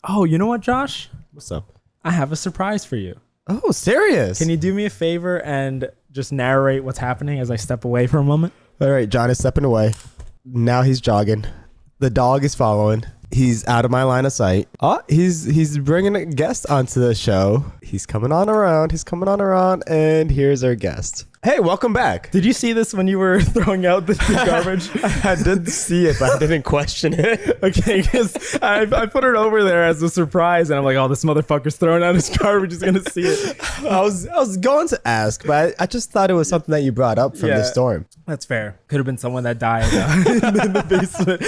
Oh, you know what, Josh? What's up? I have a surprise for you. Oh, serious? Can you do me a favor and just narrate what's happening as I step away for a moment? All right, John is stepping away. Now he's jogging. The dog is following. He's out of my line of sight. Oh, he's bringing a guest onto the show. He's coming on around. And here's our guest. Hey, welcome back. Did you see this when you were throwing out the garbage? I did see it, but I didn't question it. Okay, because I put it over there as a surprise, and I'm like, oh, this motherfucker's throwing out his garbage. He's going to see it. I was going to ask, but I just thought it was something that you brought up from the storm. That's fair. Could have been someone that died in the basement.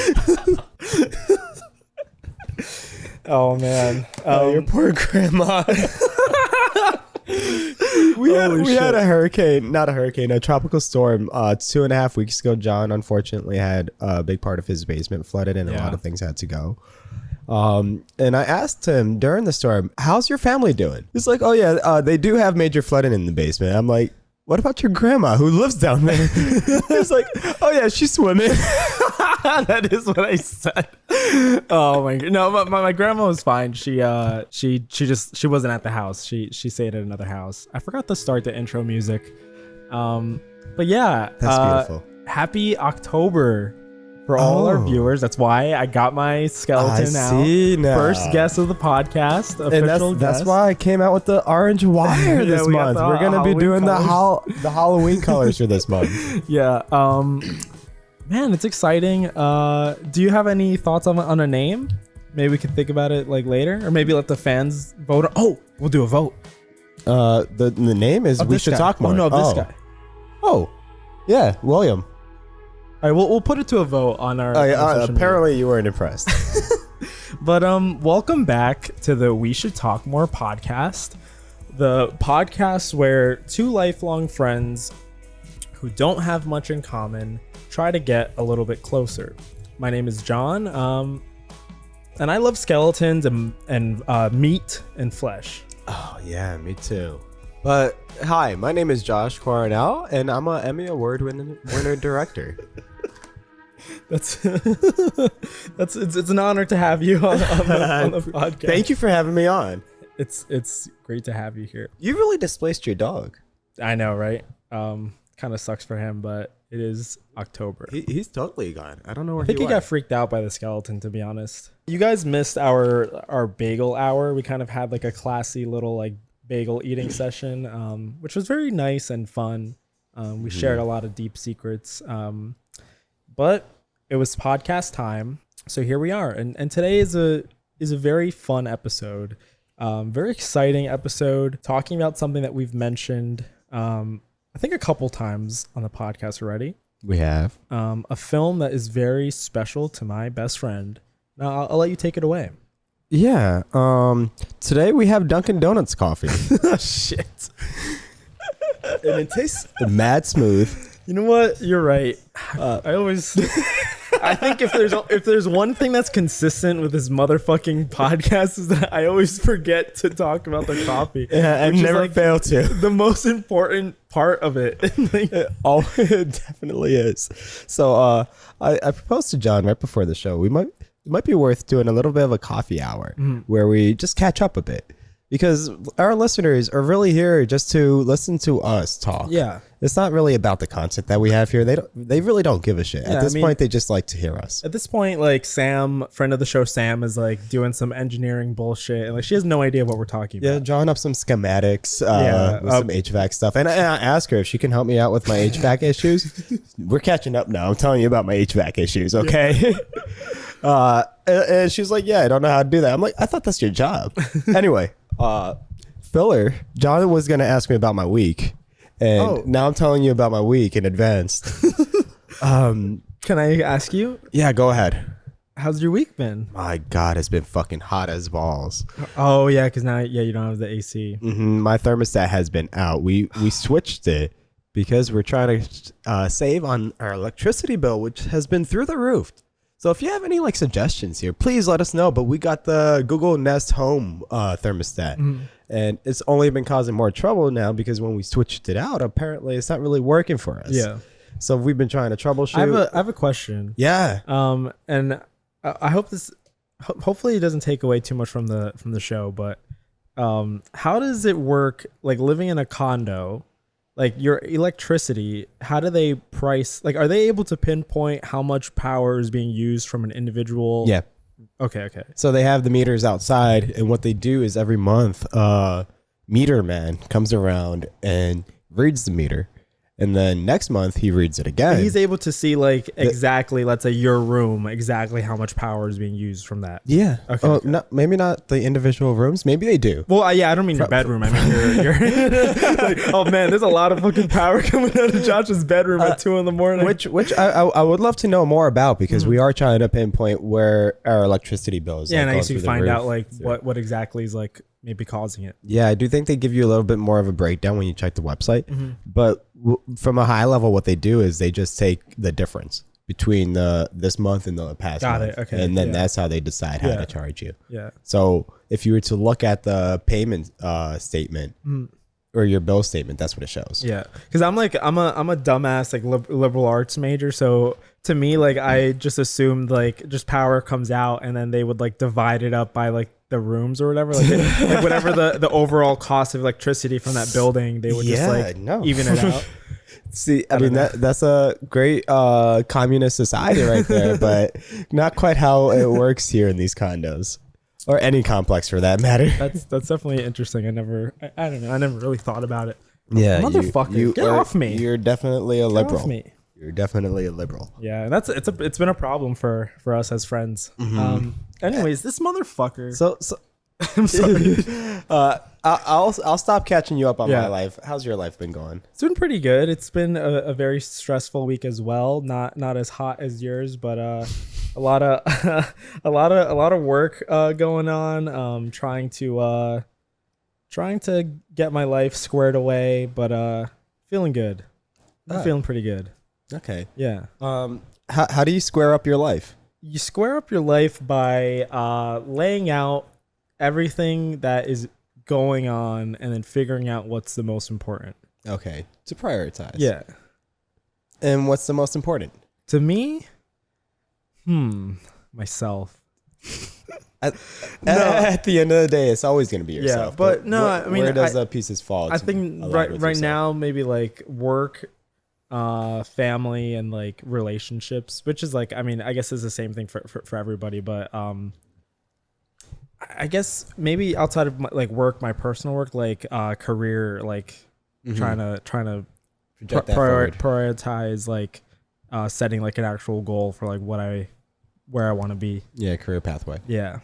Oh, man. Your poor grandma. We had a tropical storm 2.5 weeks ago. John unfortunately had a big part of his basement flooded and a lot of things had to go. And I asked him during the storm, how's your family doing? He's like, oh yeah, they do have major flooding in the basement. I'm like, what about your grandma who lives down there? He's like, oh yeah, she's swimming. That is what I said. Oh my god. No, my grandma was fine. She wasn't at the house. She stayed at another house. I forgot to start the intro music. But yeah. That's beautiful. Happy October for all our viewers. That's why I got my skeleton out. First guest of the podcast. Official guest. That's why I came out with the orange wire this month. We're gonna be doing the Halloween colors for this month. Yeah. Man, it's exciting. Do you have any thoughts on a name? Maybe we could think about it like later, or maybe let the fans vote. Oh, we'll do a vote. The name is We Should Talk More. Oh no, this guy. Oh, yeah, William. All right, we'll put it to a vote on our. Apparently, you weren't impressed. But welcome back to the We Should Talk More podcast, the podcast where two lifelong friends who don't have much in common try to get a little bit closer. My name is John, and I love skeletons and meat and flesh. Oh yeah, me too. But hi, my name is Josh Coronel, and I'm an Emmy Award winner director. It's an honor to have you on the podcast. Thank you for having me on. It's great to have you here. You really displaced your dog. I know, right? Kind of sucks for him, but it is October. He's totally gone. I don't know where I think he got freaked out by the skeleton, to be honest. You guys missed our bagel hour. We kind of had like a classy little like bagel eating session, which was very nice and fun. We shared a lot of deep secrets, but it was podcast time. So here we are. And today is a very fun episode, very exciting episode, talking about something that we've mentioned, I think a couple times on the podcast already. We have a film that is very special to my best friend. Now I'll let you take it away. Yeah. Today we have Dunkin' Donuts coffee. Oh, shit. And it tastes mad smooth. You know what? You're right. I think if there's one thing that's consistent with this motherfucking podcast is that I always forget to talk about the coffee. Yeah, I never fail to. The most important part of it. It definitely is. So I proposed to John right before the show. It might be worth doing a little bit of a coffee hour where we just catch up a bit. Because our listeners are really here just to listen to us talk. Yeah. It's not really about the content that we have here. They really don't give a shit. At this point, they just like to hear us. At this point, like Sam, friend of the show, Sam is like doing some engineering bullshit. And like she has no idea what we're talking about. Yeah, drawing up some schematics with some HVAC stuff. And I ask her if she can help me out with my HVAC issues. We're catching up now. I'm telling you about my HVAC issues, okay? And she's like, yeah, I don't know how to do that. I'm like, I thought that's your job. Anyway. Filler, John was going to ask me about my week, and now I'm telling you about my week in advance. Can I ask you? Yeah, go ahead. How's your week been? My God, it's been fucking hot as balls. Oh, yeah, because now, you don't have the AC. My thermostat has been out. We switched it because we're trying to save on our electricity bill, which has been through the roof. So if you have any like suggestions here, please let us know. But we got the Google Nest Home thermostat, and it's only been causing more trouble now because when we switched it out, apparently it's not really working for us. Yeah. So we've been trying to troubleshoot. I have a question. Yeah. And I hope this hopefully it doesn't take away too much from the show, but how does it work, like living in a condo, like your electricity, how do they price, like are they able to pinpoint how much power is being used from an individual? Yeah. Okay. So they have the meters outside, and what they do is every month, meter man comes around and reads the meter. And then next month he reads it again. He's able to see like exactly, let's say your room, exactly how much power is being used from that. Yeah. Okay. Oh, no, maybe not the individual rooms. Maybe they do. Well, yeah, I don't mean your bedroom. I mean your like, oh man, there's a lot of fucking power coming out of Josh's bedroom at 2 a.m. Which I would love to know more about, because we are trying to pinpoint where our electricity bill is. Yeah, like, and I guess you find roof. out like what exactly is like maybe causing it. Yeah, I do think they give you a little bit more of a breakdown when you check the website. But from a high level, what they do is they just take the difference between this month and the past month. Got it. Okay. And then that's how they decide how to charge you. Yeah. So if you were to look at the payment statement or your bill statement, that's what it shows. Yeah, because I'm a dumbass like liberal arts major, so to me like I just assumed like just power comes out and then they would like divide it up by like the rooms or whatever, like, like whatever the overall cost of electricity from that building, they would just like even it out. See, I mean that's a great communist society right there, but not quite how it works here in these condos. Or any complex for that matter. That's definitely interesting. I don't know. I never really thought about it. Yeah, motherfucker, get off me. You're definitely a liberal. Get off me. You're definitely a liberal. Yeah, and it's been a problem for us as friends. Anyways, this motherfucker. So I'm sorry. I'll stop catching you up on my life. How's your life been going? It's been pretty good. It's been a very stressful week as well. Not as hot as yours, but a lot of work going on. Trying to get my life squared away, but feeling good. I'm feeling pretty good. Okay. Yeah. How do you square up your life? You square up your life by laying out everything that is going on and then figuring out what's the most important. Okay. To prioritize. Yeah. And what's the most important? To me? Myself. At the end of the day, it's always going to be yourself. Yeah, but no, I mean, where does the pieces fall? I think right now, maybe like work, family, and like relationships, which is like, I mean, I guess is the same thing for everybody, but I guess maybe outside of like work, my personal work, like career, like trying to prioritize like setting like an actual goal for like where I want to be. Yeah, career pathway. Yeah.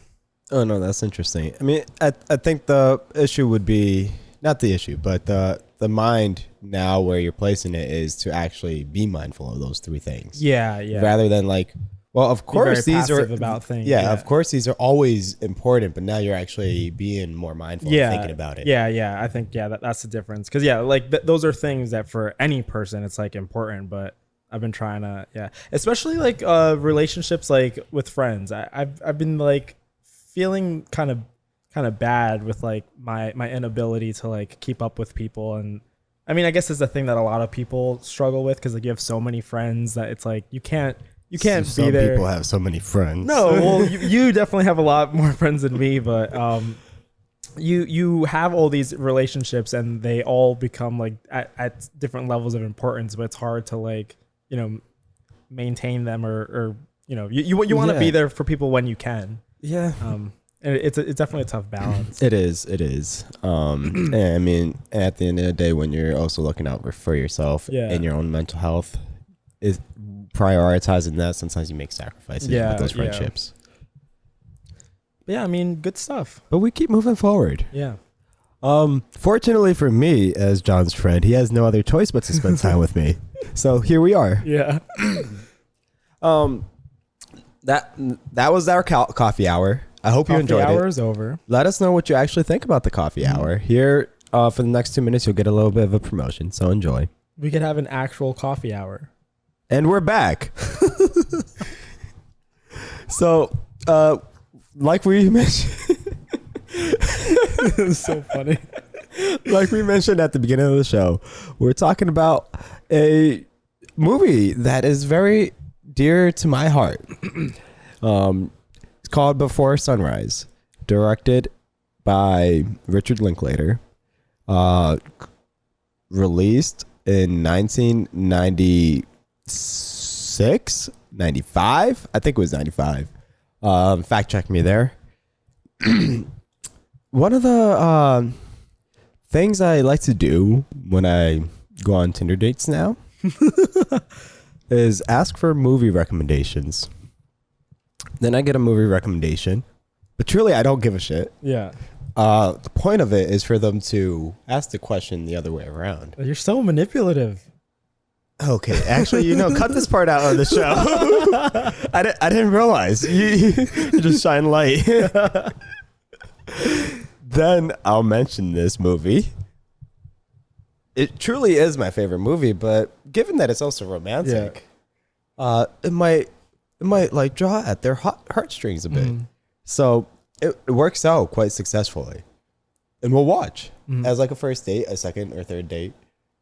Oh no, that's interesting. I mean, I think the issue would be not the issue, but the mind now where you're placing it is to actually be mindful of those three things. Yeah. Rather than like, well, of course these are about things. Yeah, of course these are always important, but now you're actually being more mindful and thinking about it. Yeah. I think that's the difference. Because like those are things that for any person it's like important, but I've been trying to especially like relationships like with friends. I've been like feeling kind of bad with like my inability to like keep up with people, and I mean I guess it's a thing that a lot of people struggle with because like you have so many friends that it's like you can't be there. Some people have so many friends. No, well you definitely have a lot more friends than me, but you have all these relationships and they all become like at different levels of importance, but it's hard to like maintain them or you want to be there for people when you can. Yeah. And it's definitely a tough balance. It is. And I mean, at the end of the day, when you're also looking out for yourself and your own mental health, is prioritizing that. Sometimes you make sacrifices with those friendships. Yeah, I mean, good stuff. But we keep moving forward. Yeah. Fortunately for me, as John's friend, he has no other choice but to spend time with me. So here we are. Yeah. That was our coffee hour. I hope you enjoyed it. Coffee hour is over. Let us know what you actually think about the coffee hour. Here, for the next 2 minutes, you'll get a little bit of a promotion. So enjoy. We could have an actual coffee hour. And we're back. So, like we mentioned, It's so funny. Like we mentioned at the beginning of the show, we're talking about a movie that is very dear to my heart. It's called Before Sunrise, directed by Richard Linklater, released in 1996, 95. I think it was 95. Fact check me there. One of the things I like to do when I go on Tinder dates now is ask for movie recommendations. Then I get a movie recommendation, but truly I don't give a shit. Yeah. The point of it is for them to ask the question the other way around. You're so manipulative. Okay, actually, cut this part out of the show. I didn't realize. You just shine light. Then I'll mention this movie. It truly is my favorite movie, but given that it's also romantic, it might like draw at their heartstrings a bit. So it works out quite successfully. And we'll watch as like a first date, a second or third date.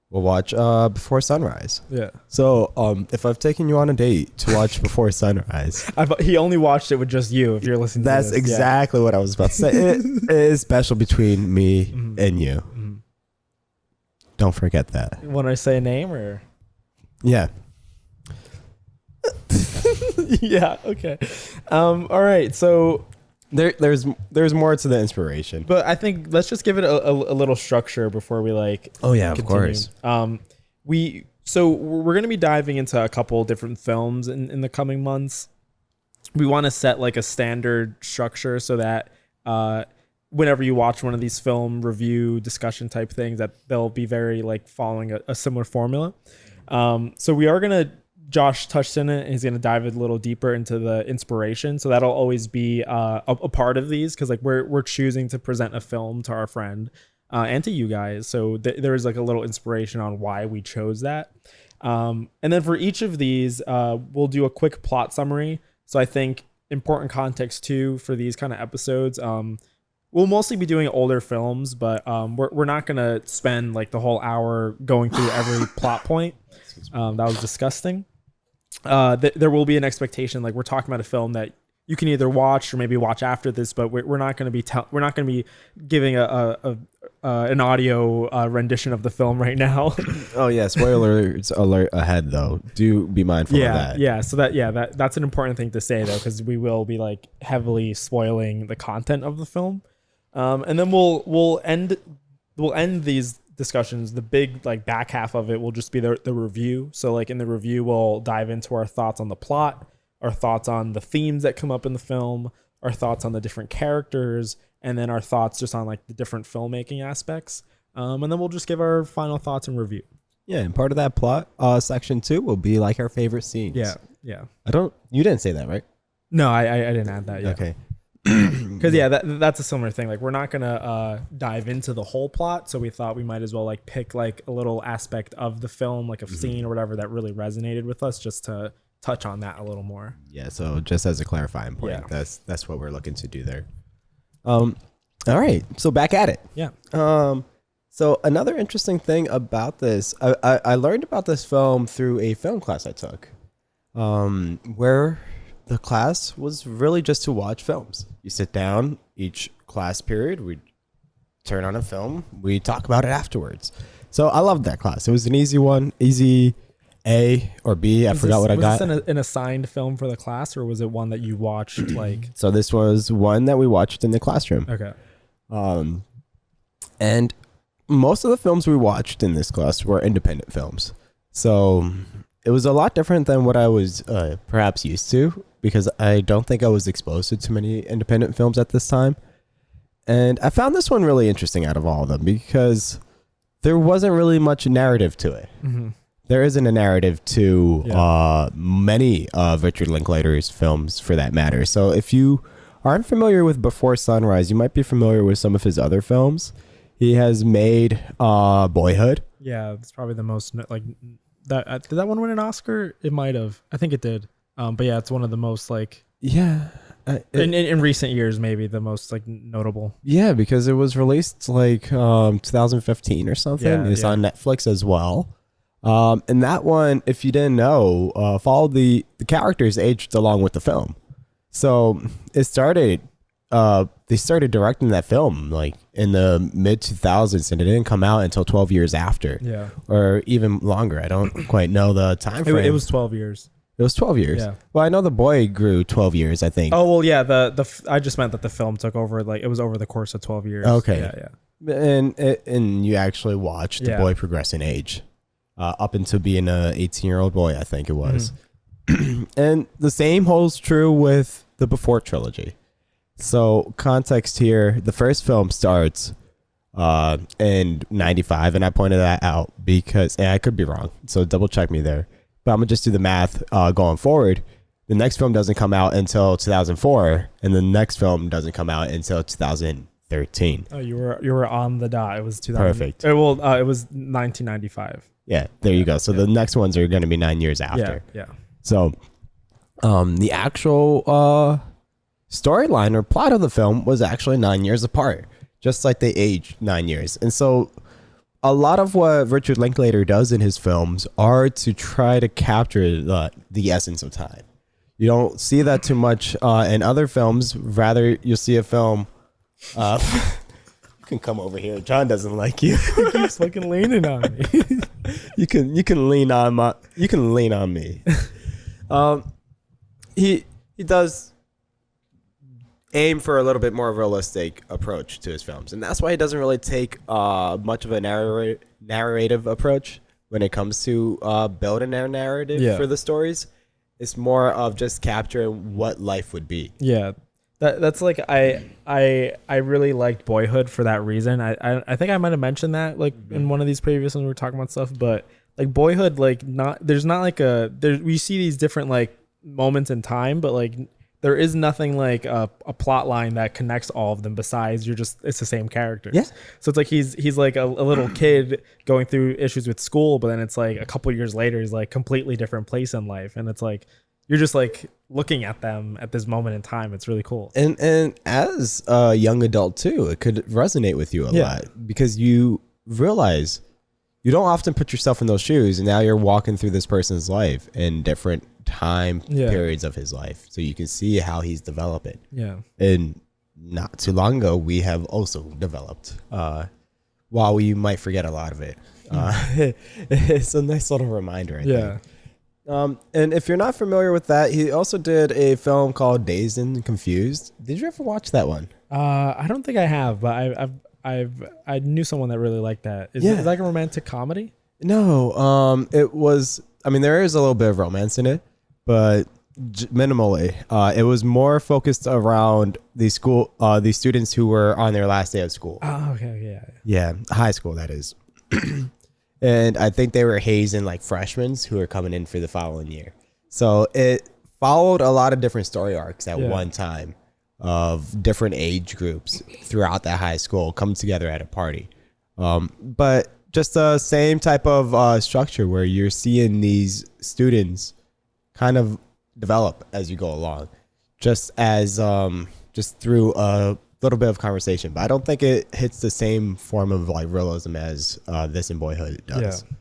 We'll watch Before Sunrise. Yeah. So if I've taken you on a date to watch Before Sunrise, he only watched it with just you. If you're listening, that's to this. exactly what I was about to say. It is special between me and you. Don't forget that. Want to say a name or? Yeah. Yeah. Okay. All right. So there's more to the inspiration, but I think let's just give it a little structure before we like. Oh yeah, continue. of course. We're going to be diving into a couple different films in the coming months. We want to set like a standard structure so that whenever you watch one of these film review discussion type things, that they'll be very like following a similar formula. So we are going to, Josh touched in it, and he's going to dive a little deeper into the inspiration. So that'll always be a part of these, because like we're choosing to present a film to our friend and to you guys. So there is like a little inspiration on why we chose that. And then for each of these, we'll do a quick plot summary. So I think important context too for these kind of episodes. We'll mostly be doing older films, but we're not going to spend like the whole hour going through every plot point. That was disgusting. There will be an expectation, like we're talking about a film that you can either watch or maybe watch after this, but we're not going to be giving an audio rendition of the film right now. Oh yeah, spoilers alert ahead though. Do be mindful of that. Yeah, so that's an important thing to say though, because we will be like heavily spoiling the content of the film. And then we'll end these discussions. The big like back half of it will just be the review. So like in the review, we'll dive into our thoughts on the plot, our thoughts on the themes that come up in the film, our thoughts on the different characters, and then our thoughts just on like the different filmmaking aspects. And then we'll just give our final thoughts and review. Yeah, and part of that plot section 2 will be like our favorite scenes. Yeah. You didn't say that, right? No, I didn't add that yet. Okay. Because that's a similar thing. Like we're not gonna dive into the whole plot, so we thought we might as well like pick like a little aspect of the film, like a scene or whatever that really resonated with us, just to touch on that a little more. Yeah. So just as a clarifying point, that's what we're looking to do there. All right. So back at it. Yeah. So another interesting thing about this, I learned about this film through a film class I took, where the class was really just to watch films. You sit down each class period, we turn on a film, we talk about it afterwards. So I loved that class. It was an easy one, easy A or B. I forgot what I got. Was this an assigned film for the class, or was it one that you watched like? So this was one that we watched in the classroom. Okay. And most of the films we watched in this class were independent films. So it was a lot different than what I was perhaps used to, because I don't think I was exposed to too many independent films at this time. And I found this one really interesting out of all of them, because there wasn't really much narrative to it. Mm-hmm. There isn't a narrative to many of Richard Linklater's films, for that matter. So if you aren't familiar with Before Sunrise, you might be familiar with some of his other films. He has made Boyhood. Yeah, it's probably the most like that. Did that one win an Oscar? It might have. I think it did. But yeah, it's one of the most like in recent years, maybe the most like notable. Yeah, because it was released like 2015 or something. Yeah, it's on Netflix as well. And that one, if you didn't know, followed the characters aged along with the film. So it started. They started directing that film like in the mid 2000s, and it didn't come out until 12 years after. Yeah. Or even longer. I don't quite know the time frame. It was 12 years. It was 12 years. Yeah. Well, I know the boy grew 12 years, I think. Oh well, yeah. I just meant that the film took over, like it was over the course of 12 years. Okay. Yeah. And you actually watched the boy progress in age, up into being a 18-year-old boy, I think it was. And the same holds true with the Before trilogy. So context here, the first film starts in 95, and I pointed that out because, and I could be wrong, so double check me there. But I'm gonna just do the math going forward. The next film doesn't come out until 2004, and the next film doesn't come out until 2013. Oh, you were on the dot. It was 2000. Perfect. It was 1995. Yeah, there you go. So the next ones are going to be 9 years after. Yeah. So the actual storyline or plot of the film was actually 9 years apart, just like they aged 9 years. And so a lot of what Richard Linklater does in his films are to try to capture the essence of time. You don't see that too much in other films. Rather, you'll see a film. You can come over here. John doesn't like you. He keeps fucking leaning on me. You can lean on me. He does aim for a little bit more realistic approach to his films, and that's why he doesn't really take much of a narrative approach when it comes to building a narrative for the stories. It's more of just capturing what life would be. Yeah. That's like I really liked Boyhood for that reason. I think I might have mentioned that like in one of these previous ones we were talking about stuff, but like Boyhood, like there's not like we see these different like moments in time, but like there is nothing like a plot line that connects all of them besides it's the same characters. Yeah. So it's like he's like a little kid going through issues with school, but then it's like a couple years later he's like completely different place in life, and it's like you're just like looking at them at this moment in time. It's really cool. And as a young adult too, it could resonate with you a lot because you realize you don't often put yourself in those shoes, and now you're walking through this person's life in different time periods of his life. So you can see how he's developing. Yeah. And not too long ago, we have also developed, while we might forget a lot of it. It's a nice little reminder, I think. And if you're not familiar with that, he also did a film called Dazed and Confused. Did you ever watch that one? I don't think I have, but I knew someone that really liked that. Is it like a romantic comedy? No, it was. I mean, there is a little bit of romance in it, but minimally. It was more focused around these students who were on their last day of school. Oh, okay, yeah, high school that is. And I think they were hazing like freshmen who were coming in for the following year. So it followed a lot of different story arcs at one time of different age groups throughout that high school come together at a party. But just the same type of structure where you're seeing these students kind of develop as you go along, just through a little bit of conversation. But I don't think it hits the same form of like realism as this in Boyhood does. Yeah.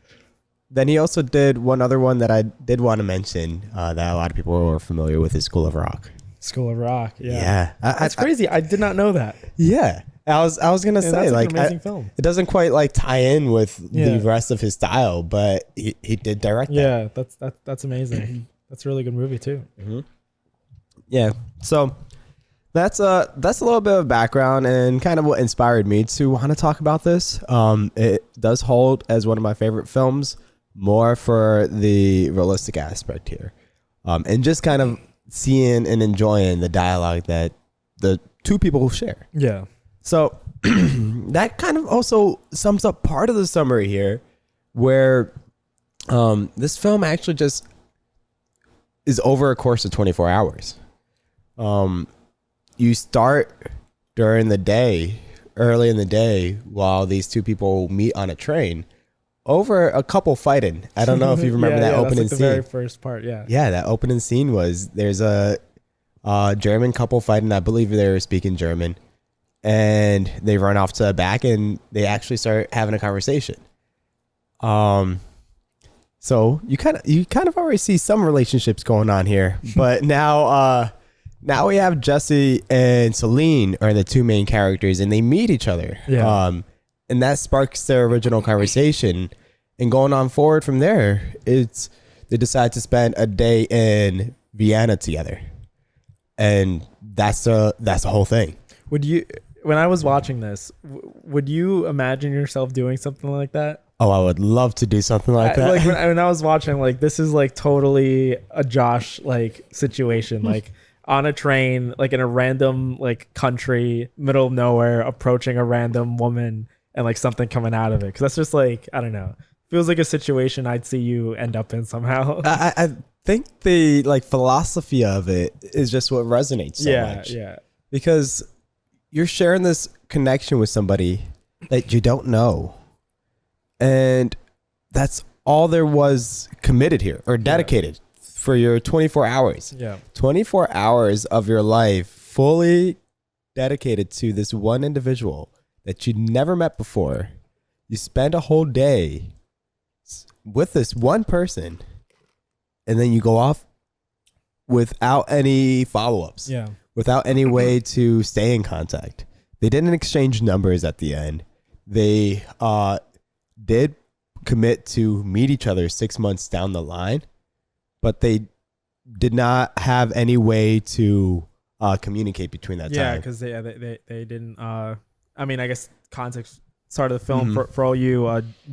Then he also did one other one that I did want to mention that a lot of people are familiar with is School of Rock. School of Rock, yeah. That's crazy. I did not know that. Yeah, I was gonna say that's like an amazing film. It doesn't quite like tie in with the rest of his style, but he did direct. Yeah, that's amazing. That's a really good movie too. Mm-hmm. Yeah, so that's a little bit of background and kind of what inspired me to want to talk about this. It does hold as one of my favorite films, more for the realistic aspect here, and just kind of seeing and enjoying the dialogue that the two people share. Yeah. So that kind of also sums up part of the summary here, where this film actually just is over a course of 24 hours. You start during the day, early in the day, while these two people meet on a train over a couple fighting. I don't know if you remember that opening that's like scene. The very first part, yeah. Yeah, that opening scene was there's a German couple fighting. I believe they were speaking German, and they run off to the back and they actually start having a conversation. So you kind of already see some relationships going on here, but now now we have Jesse and Celine are the two main characters, and they meet each other. Yeah. And that sparks their original conversation. And going on forward from there, they decide to spend a day in Vienna together, and that's the whole thing. Would you, when I was watching this, would you imagine yourself doing something like that? Oh, I would love to do something like that. Like when I was watching, like, this is like totally a Josh like situation, like on a train, like in a random like country, middle of nowhere, approaching a random woman and like something coming out of it. Cause that's just like, I don't know. Feels like a situation I'd see you end up in somehow. I think the like philosophy of it is just what resonates so much. Yeah. Because you're sharing this connection with somebody that you don't know. And that's all there was committed here or dedicated for your 24 hours. Yeah. 24 hours of your life fully dedicated to this one individual that you never met before. You spend a whole day with this one person, and then you go off without any follow-ups. Yeah. Without any way to stay in contact. They didn't exchange numbers at the end. They did commit to meet each other 6 months down the line, but they did not have any way to communicate between that time. Yeah, because they didn't. I mean, I guess context start of the film for all you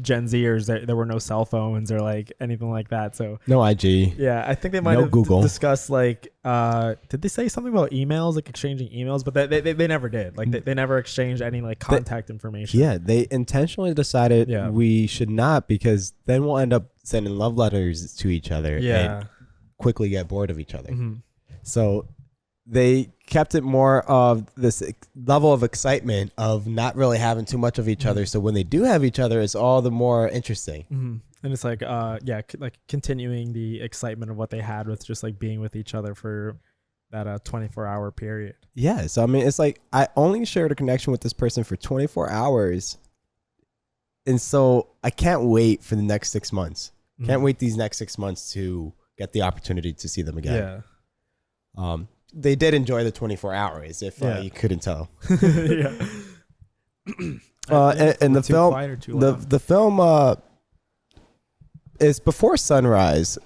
Gen Zers, there were no cell phones or like anything like that. So no IG. Yeah, I think they might have Google. discussed like did they say something about emails, like exchanging emails? But they never did. Like they never exchanged any like contact information. Yeah, they intentionally decided we should not, because then we'll end up sending love letters to each other and quickly get bored of each other. So they kept it more of this level of excitement of not really having too much of each other. So when they do have each other, it's all the more interesting. And it's like, like continuing the excitement of what they had with just like being with each other for that 24-hour period. Yeah. So, I mean, it's like I only shared a connection with this person for 24 hours. And so I can't wait for the next 6 months. Can't wait these next 6 months to get the opportunity to see them again. Yeah. They did enjoy the 24 hours, if you couldn't tell. Yeah. And the film, the film is before sunrise,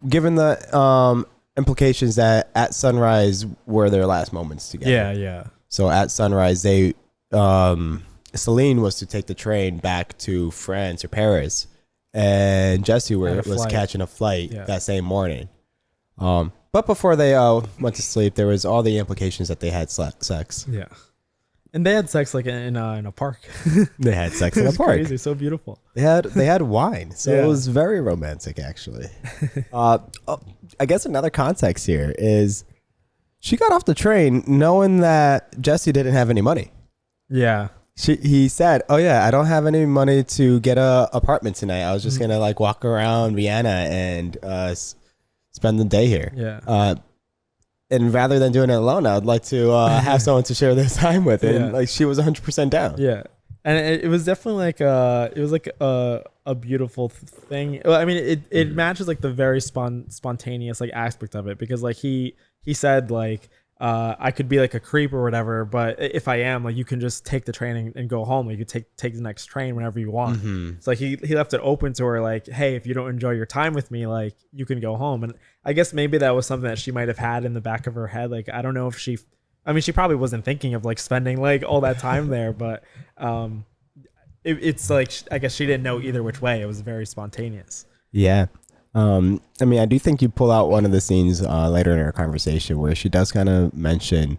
given the implications that at sunrise were their last moments together. Yeah. So at sunrise, they Celine was to take the train back to France or Paris, and Jesse was catching a flight that same morning. But before they went to sleep, there was all the implications that they had sex. Yeah. And they had sex like in a park. They had sex in a park. Crazy, so beautiful. They had wine, so it was very romantic, actually. I guess another context here is she got off the train knowing that Jesse didn't have any money. Yeah. He said, "Oh yeah, I don't have any money to get a apartment tonight. I was just gonna like walk around Vienna and spend the day here." Yeah. And rather than doing it alone, I would like to have someone to share this time with. And like she was 100% down. Yeah. And it was definitely like a beautiful thing. Well, I mean, it matches like the very spontaneous like aspect of it, because like he said like I could be like a creep or whatever, but if I am, like, you can just take the train and go home. Like, you could take the next train whenever you want. So like he left it open to her, like, hey, if you don't enjoy your time with me, like, you can go home. And I guess maybe that was something that she might have had in the back of her head. Like, I don't know if she probably wasn't thinking of like spending like all that time there, but it's like, I guess she didn't know either which way. It was very spontaneous. Yeah. I mean, I do think you pull out one of the scenes later in our conversation where she does kind of mention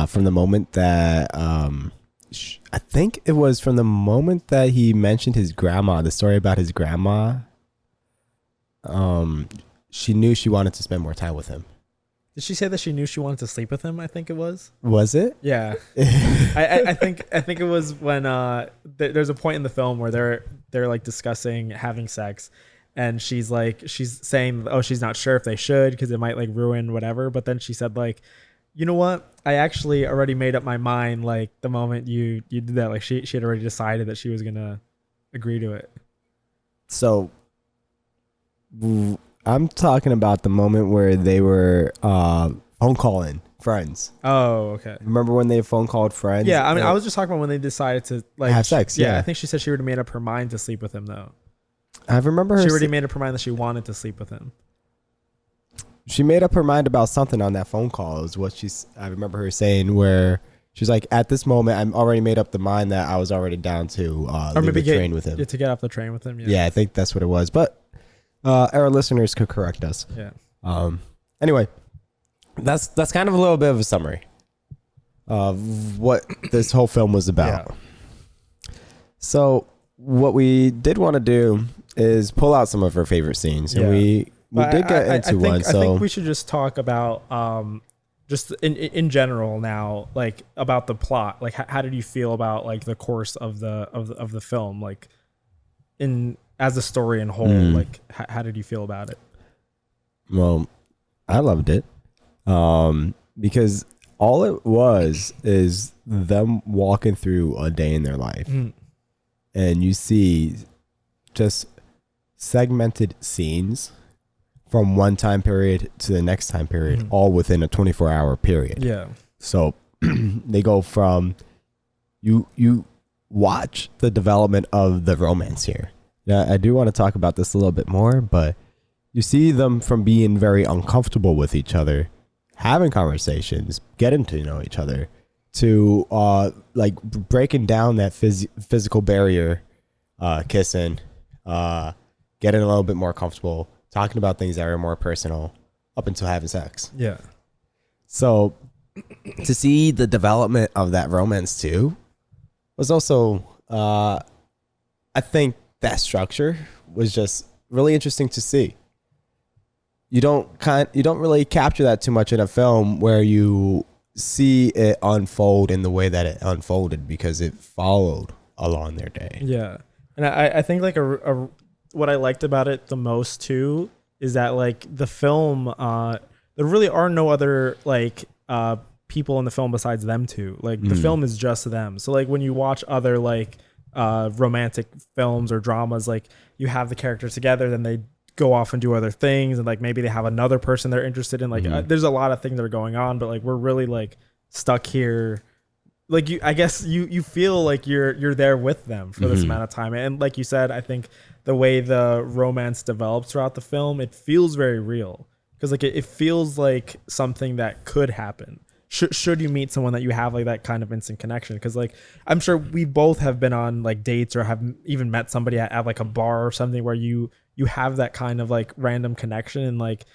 from the moment that I think it was from the moment that he mentioned his grandma, the story about his grandma. She knew she wanted to spend more time with him. Did she say that she knew she wanted to sleep with him? I think it was. Was it? Yeah. I think it was when there's a point in the film where they're like discussing having sex. And she's saying, oh, she's not sure if they should because it might like ruin whatever. But then she said, like, you know what? I actually already made up my mind. Like, the moment you did that, like she had already decided that she was going to agree to it. So I'm talking about the moment where they were phone calling Friends. Oh, okay. Remember when they phone called Friends? Yeah, I mean, I was just talking about when they decided to like have sex. Yeah, I think she said she already made up her mind to sleep with him, though. I remember her. She already made up her mind that she wanted to sleep with him. She made up her mind about something on that phone call. Is what I remember her saying, where she's like, "At this moment, I'm already made up the mind that I was already down to leave the train with him." To get off the train with him. Yeah, I think that's what it was. But our listeners could correct us. Yeah. Anyway, that's kind of a little bit of a summary of what this whole film was about. Yeah. So what we did want to do is pull out some of our favorite scenes, and we did get into one. So I think we should just talk about just in general now, like about the plot. Like, how did you feel about like the course of the film, like as a story in whole? Like, how did you feel about it? Well, I loved it because all it was is them walking through a day in their life, and you see just segmented scenes from one time period to the next time period, all within a 24-hour period. Yeah. So they go from you watch the development of the romance here. Now, I do want to talk about this a little bit more, but you see them from being very uncomfortable with each other, having conversations, getting to know each other, to like breaking down that physical barrier, kissing, getting a little bit more comfortable, talking about things that are more personal, up until having sex. Yeah. So to see the development of that romance too was also, I think that structure was just really interesting to see. You don't really capture that too much in a film where you see it unfold in the way that it unfolded, because it followed along their day. Yeah. And I think like what I liked about it the most too is that like the film, there really are no other like people in the film besides them two. Like the film is just them. So like when you watch other like romantic films or dramas, like you have the characters together, then they go off and do other things, and like maybe they have another person they're interested in. Like there's a lot of things that are going on, but like we're really like stuck here. Like I guess you feel like you're there with them for this amount of time. And like you said, I think the way the romance develops throughout the film, it feels very real, because like it feels like something that could happen. Should you meet someone that you have like that kind of instant connection? Because like I'm sure we both have been on like dates or have even met somebody at like a bar or something where you have that kind of like random connection, and like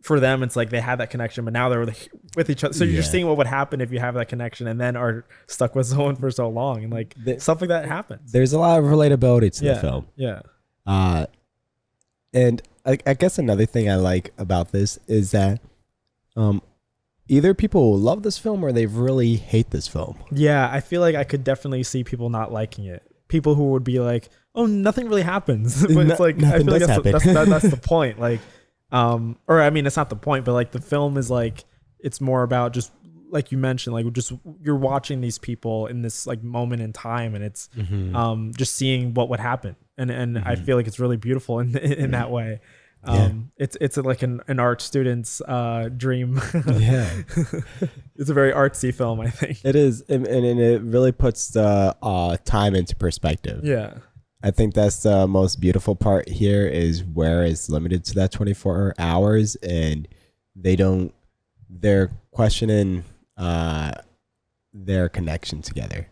for them it's like they had that connection, but now they're with each other. So you're just seeing what would happen if you have that connection and then are stuck with someone for so long, and like stuff like that happens. There's a lot of relatability to the film. Yeah. And I guess another thing I like about this is that either people love this film or they really hate this film. Yeah, I feel like I could definitely see people not liking it. People who would be like, "Oh, nothing really happens," but it's like I feel like that's the point. Like, or I mean, it's not the point, but like the film is like it's more about just like you mentioned, like just you're watching these people in this like moment in time, and it's just seeing what would happen, and I feel like it's really beautiful in that way. It's like an art student's dream. Yeah. It's a very artsy film, I think. It is, and it really puts the time into perspective. Yeah. I think that's the most beautiful part here, is where it's limited to that 24 hours, and they're questioning their connection together.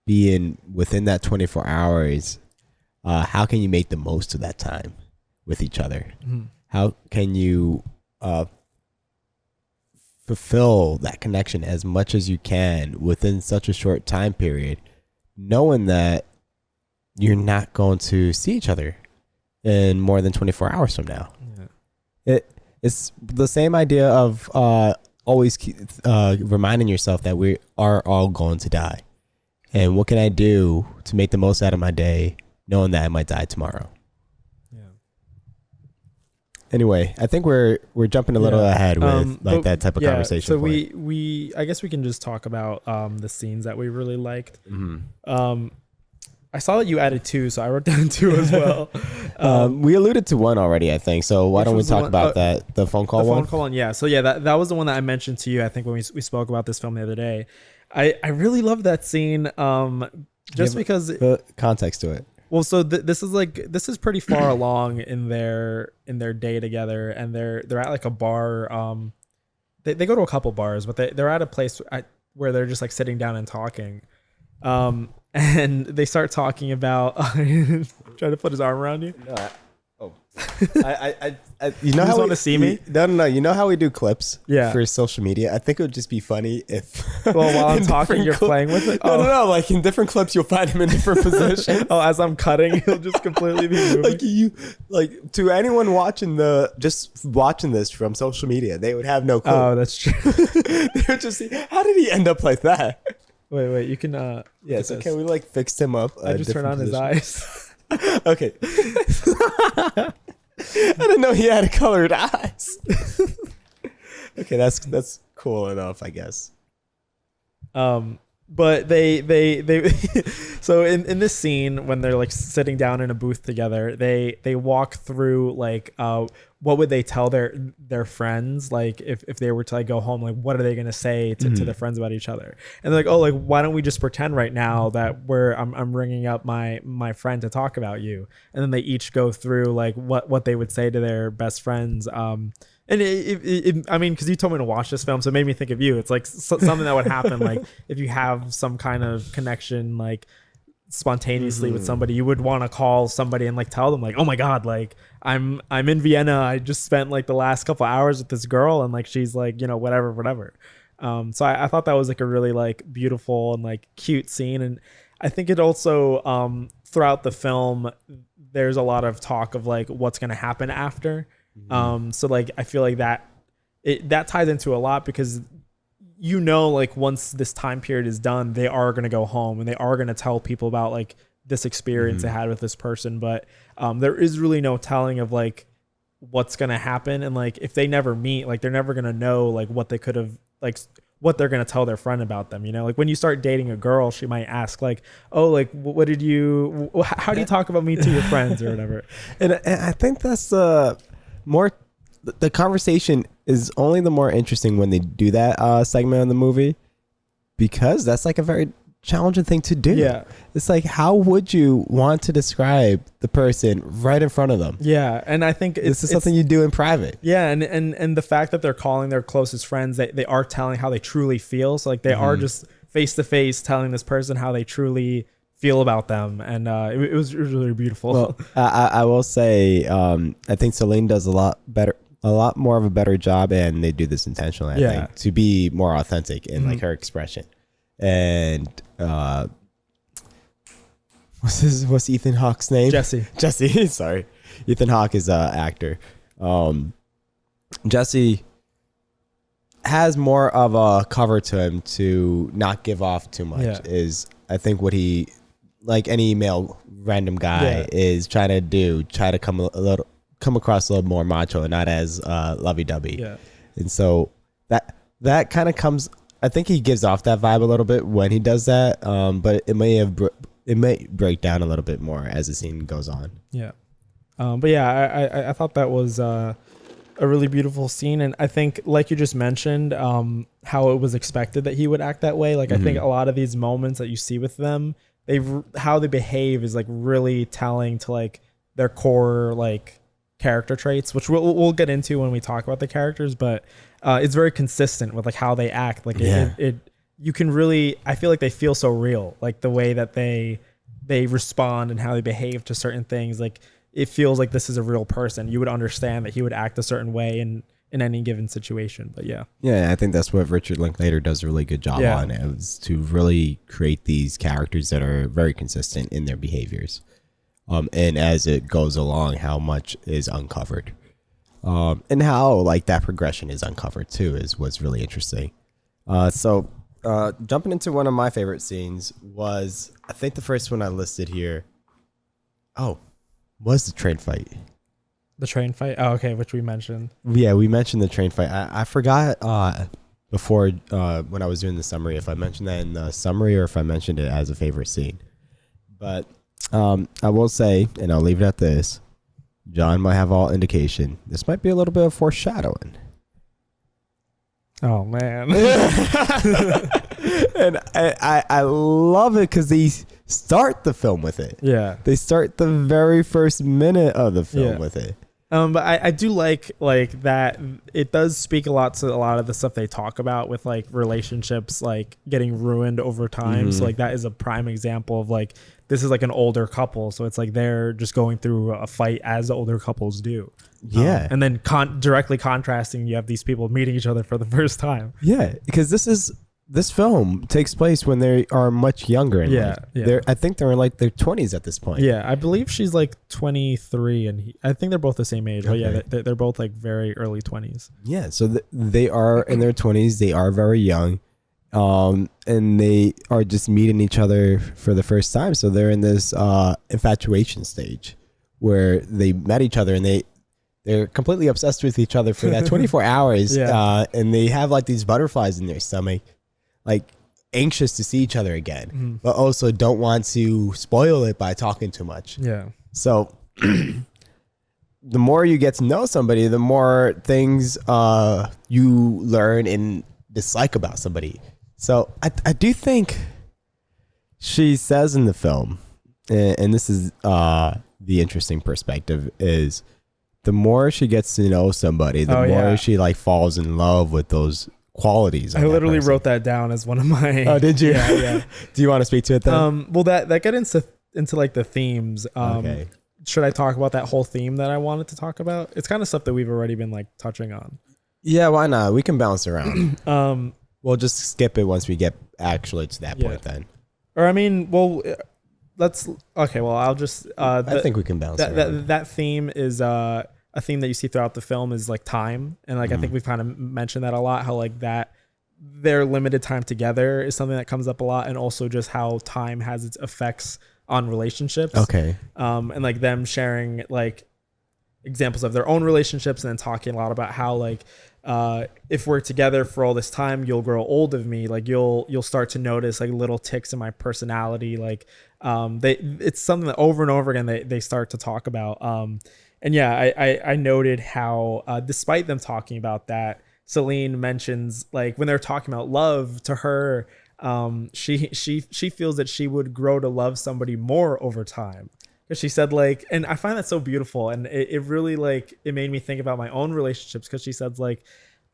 Being within that 24 hours, how can you make the most of that time with each other? How can you fulfill that connection as much as you can within such a short time period, knowing that you're not going to see each other in more than 24 hours from now? It's the same idea of always reminding yourself that we are all going to die, and what can I do to make the most out of my day knowing that I might die tomorrow? Anyway, I think we're jumping a little ahead with that type of conversation. So we I guess we can just talk about the scenes that we really liked. I saw that you added 2, so I wrote down 2 as well. We alluded to one already, I think. So why don't we talk about that? The phone call one? The phone call one, yeah. So yeah, that was the one that I mentioned to you, I think, when we spoke about this film the other day. I really love that scene, just because... context to it. Well, so this is pretty far along in their day together, and they're at like a bar. They go to a couple bars, but they're at a place where they're just like sitting down and talking. And they start talking about trying to put his arm around you. No, I you know you how want to see me? No. You know how we do clips Yeah. for social media? I think it would just be funny if while I'm talking, you're playing with it. No. Like in different clips, you'll find him in different positions. As I'm cutting, he'll just completely be moving. Like to anyone watching this from social media, they would have no clue. Oh, that's true. They would just see, how did he end up like that? Wait, you can. Yeah. So can we like fix him up? I just turn on his eyes. Okay. I didn't know he had colored eyes. Okay, that's cool enough, I guess. But they so in this scene, when they're like sitting down in a booth together, they walk through like what would they tell their friends, like if they were to like go home, like what are they gonna say to their friends about each other? And they're like, oh, like why don't we just pretend right now that I'm ringing up my friend to talk about you? And then they each go through like what they would say to their best friends. And I mean, because you told me to watch this film, so it made me think of you. It's like something that would happen, like if you have some kind of connection, like spontaneously with somebody, you would want to call somebody and like tell them, like, oh my god, like I'm in Vienna. I just spent like the last couple hours with this girl, and like she's like, you know, whatever. So I thought that was like a really like beautiful and like cute scene, and I think it also throughout the film, there's a lot of talk of like what's gonna happen after. So like I feel like that ties into a lot, because you know, like once this time period is done, they are going to go home and they are going to tell people about like this experience they had with this person, but there is really no telling of like what's going to happen, and like if they never meet, like they're never going to know like what they could have, like what they're going to tell their friend about them, you know? Like when you start dating a girl, she might ask like, oh, like how do you talk about me to your friends or whatever. And I think that's more, the conversation is only the more interesting when they do that segment of the movie, because that's like a very challenging thing to do. Yeah. It's like, how would you want to describe the person right in front of them? Yeah. And I think this is something you do in private. Yeah. And the fact that they're calling their closest friends, they are telling how they truly feel. So like they are just face to face telling this person how they truly feel about them, and it was really beautiful. Well, I will say, I think Celine does a lot more of a better job, and they do this intentionally, I think, to be more authentic in like her expression. And what's Ethan Hawke's name? Jesse. Sorry, Ethan Hawke is an actor. Jesse has more of a cover to him to not give off too much. Yeah. Is I think what he, like any male random guy, is trying to do, try to come across a little more macho and not as lovey-dovey. Yeah. And so that kind of comes, I think he gives off that vibe a little bit when he does that, but it may break down a little bit more as the scene goes on. Yeah. But yeah, I thought that was a really beautiful scene, and I think, like you just mentioned, how it was expected that he would act that way. Like I think a lot of these moments that you see with them, how they behave is like really telling to like their core like character traits, which we'll get into when we talk about the characters. But it's very consistent with like how they act. Like you can really, I feel like they feel so real, like the way that they respond and how they behave to certain things. Like it feels like this is a real person. You would understand that he would act a certain way in any given situation. But yeah, I think that's what Richard Linklater does a really good job on, is to really create these characters that are very consistent in their behaviors, and as it goes along, how much is uncovered, and how like that progression is uncovered too is what's really interesting. So jumping into one of my favorite scenes was, I think the first one I listed here was the train fight. The train fight? Oh, okay, which we mentioned. Yeah, we mentioned the train fight. I forgot before when I was doing the summary if I mentioned that in the summary or if I mentioned it as a favorite scene. But I will say, and I'll leave it at this, John might have all indication. This might be a little bit of foreshadowing. Oh man. And I love it because they start the film with it. Yeah. They start the very first minute of the film with it. But I do like that it does speak a lot to a lot of the stuff they talk about with like relationships like getting ruined over time. So like that is a prime example of like this is like an older couple, so it's like they're just going through a fight as older couples do. Yeah. And then directly contrasting, you have these people meeting each other for the first time. Yeah, because this film takes place when they are much younger. In life. I think they're in like their 20s at this point. Yeah, I believe she's like 23, and I think they're both the same age. Okay. But yeah, they're both like very early 20s. Yeah, so they are in their 20s. They are very young, and they are just meeting each other for the first time. So they're in this infatuation stage where they met each other, and they're completely obsessed with each other for that 24 hours. And they have like these butterflies in their stomach, like anxious to see each other again, but also don't want to spoil it by talking too much. Yeah. So the more you get to know somebody, the more things you learn and dislike about somebody. So I do think she says in the film, and this is the interesting perspective, is the more she gets to know somebody, the more she like falls in love with those qualities. I literally wrote that down as one of my. Oh, did you? Yeah. Do you want to speak to it then? Well, that got into like the themes. Okay. Should I talk about that whole theme that I wanted to talk about? It's kind of stuff that we've already been like touching on. Yeah, why not? We can bounce around. We'll just skip it once we get actually to that point then. Or I mean, well, let's. Okay, well, I'll just. I think we can bounce around. That theme is a theme that you see throughout the film is like time, and like I think we've kind of mentioned that a lot. How like that their limited time together is something that comes up a lot, and also just how time has its effects on relationships. Okay. And like them sharing like examples of their own relationships, and then talking a lot about how like if we're together for all this time, you'll grow old of me. Like you'll start to notice like little ticks in my personality. Like it's something that over and over again they start to talk about. And yeah, I noted how despite them talking about that, Celine mentions like when they're talking about love to her, she feels that she would grow to love somebody more over time. Because she said like, and I find that so beautiful, and it really like it made me think about my own relationships, because she said like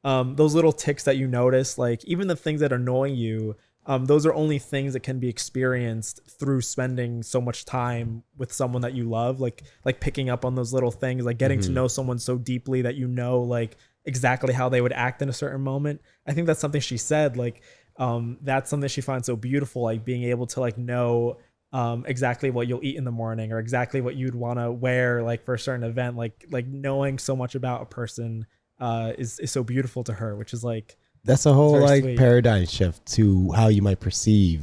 those little ticks that you notice, like even the things that annoy you, those are only things that can be experienced through spending so much time with someone that you love, like picking up on those little things, like getting to know someone so deeply that you know like exactly how they would act in a certain moment. I think that's something she said, like that's something she finds so beautiful, like being able to like know exactly what you'll eat in the morning, or exactly what you'd want to wear like for a certain event, like knowing so much about a person is so beautiful to her, which is like that's a whole like sweet paradigm shift to how you might perceive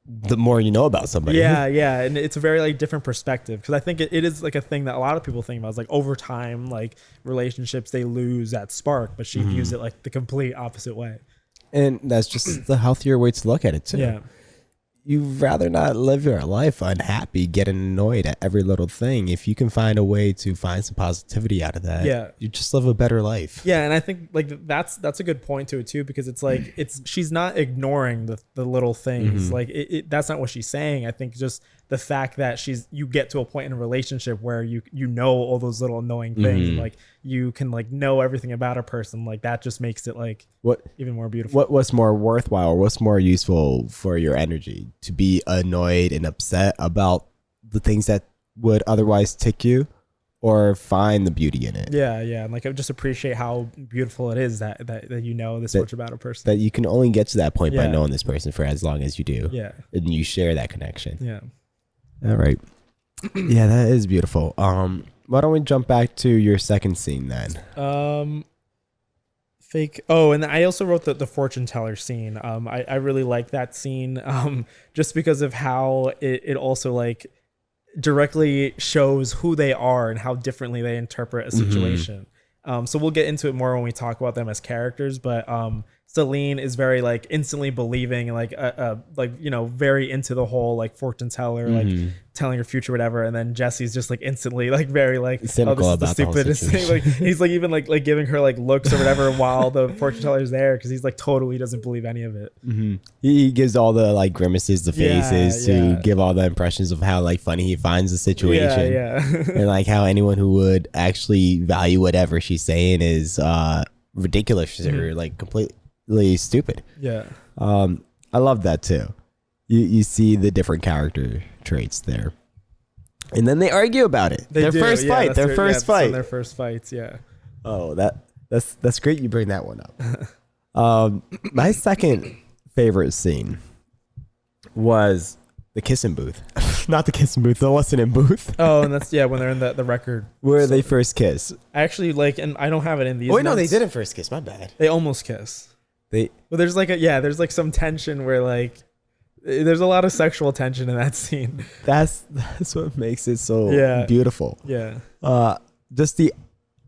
the more you know about somebody. Yeah, and it's a very like different perspective, because I think it is like a thing that a lot of people think about. It's like over time, like relationships, they lose that spark, but she views it like the complete opposite way. And that's just the healthier way to look at it too. Yeah. You'd rather not live your life unhappy, getting annoyed at every little thing. If you can find a way to find some positivity out of that, you just live a better life. Yeah, and I think like that's a good point to it too, because it's like she's not ignoring the little things. Like that's not what she's saying. I think just the fact that you get to a point in a relationship where you know all those little annoying things, like you can like know everything about a person, like that just makes it like even more beautiful. What's more worthwhile, what's more useful for your energy, to be annoyed and upset about the things that would otherwise tick you, or find the beauty in it? Yeah, and like I just appreciate how beautiful it is that you know this much about a person. That you can only get to that point by knowing this person for as long as you do. Yeah, and you share that connection. Yeah. All right. Yeah, that is beautiful. Why don't we jump back to your second scene then? Fake. Oh, and I also wrote the fortune teller scene. I really like that scene. Just because of how it also like directly shows who they are and how differently they interpret a situation. So we'll get into it more when we talk about them as characters, but Celine is very like instantly believing and like you know, very into the whole like fortune teller, like telling her future, whatever. And then Jesse's just like instantly like very like, cynical oh, this is the stupidest thing. Like he's like even like giving her like looks or whatever while the fortune teller's there, because he's like totally doesn't believe any of it. He gives all the like grimaces, the faces to give all the impressions of how like funny he finds the situation. And like how anyone who would actually value whatever she's saying is ridiculous or like completely stupid. I love that too. You see the different character traits there, and then they argue about it. Their first fight. Their first fights. Yeah. Oh, that's great. You bring that one up. My second favorite scene was the kissing booth. Not the kissing booth, the listening booth. Oh, and that's when they're in the record where they first kiss. I actually like, and I don't have it in these. Oh wait, no, they didn't first kiss. My bad. They almost kiss. Well, there's like there's like some tension where like there's a lot of sexual tension in that scene. That's what makes it so beautiful. Just the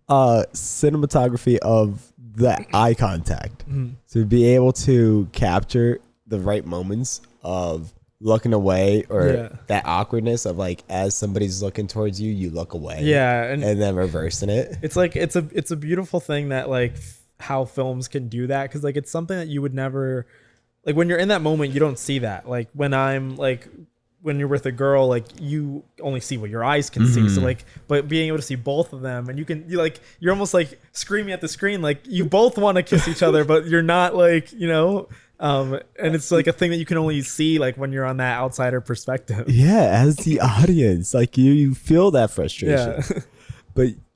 cinematography of the eye contact, to be able to capture the right moments of looking away or that awkwardness of like as somebody's looking towards you, you look away. And then reversing it. It's like it's a beautiful thing that like how films can do that, because like it's something that you would never, like when you're in that moment you don't see that. Like when you're with a girl, like you only see what your eyes can see. So like, but being able to see both of them, and you're almost like screaming at the screen, like you both want to kiss each other, but you're not, like, you know. And it's like a thing that you can only see like when you're on that outsider perspective. As the audience, like you feel that frustration.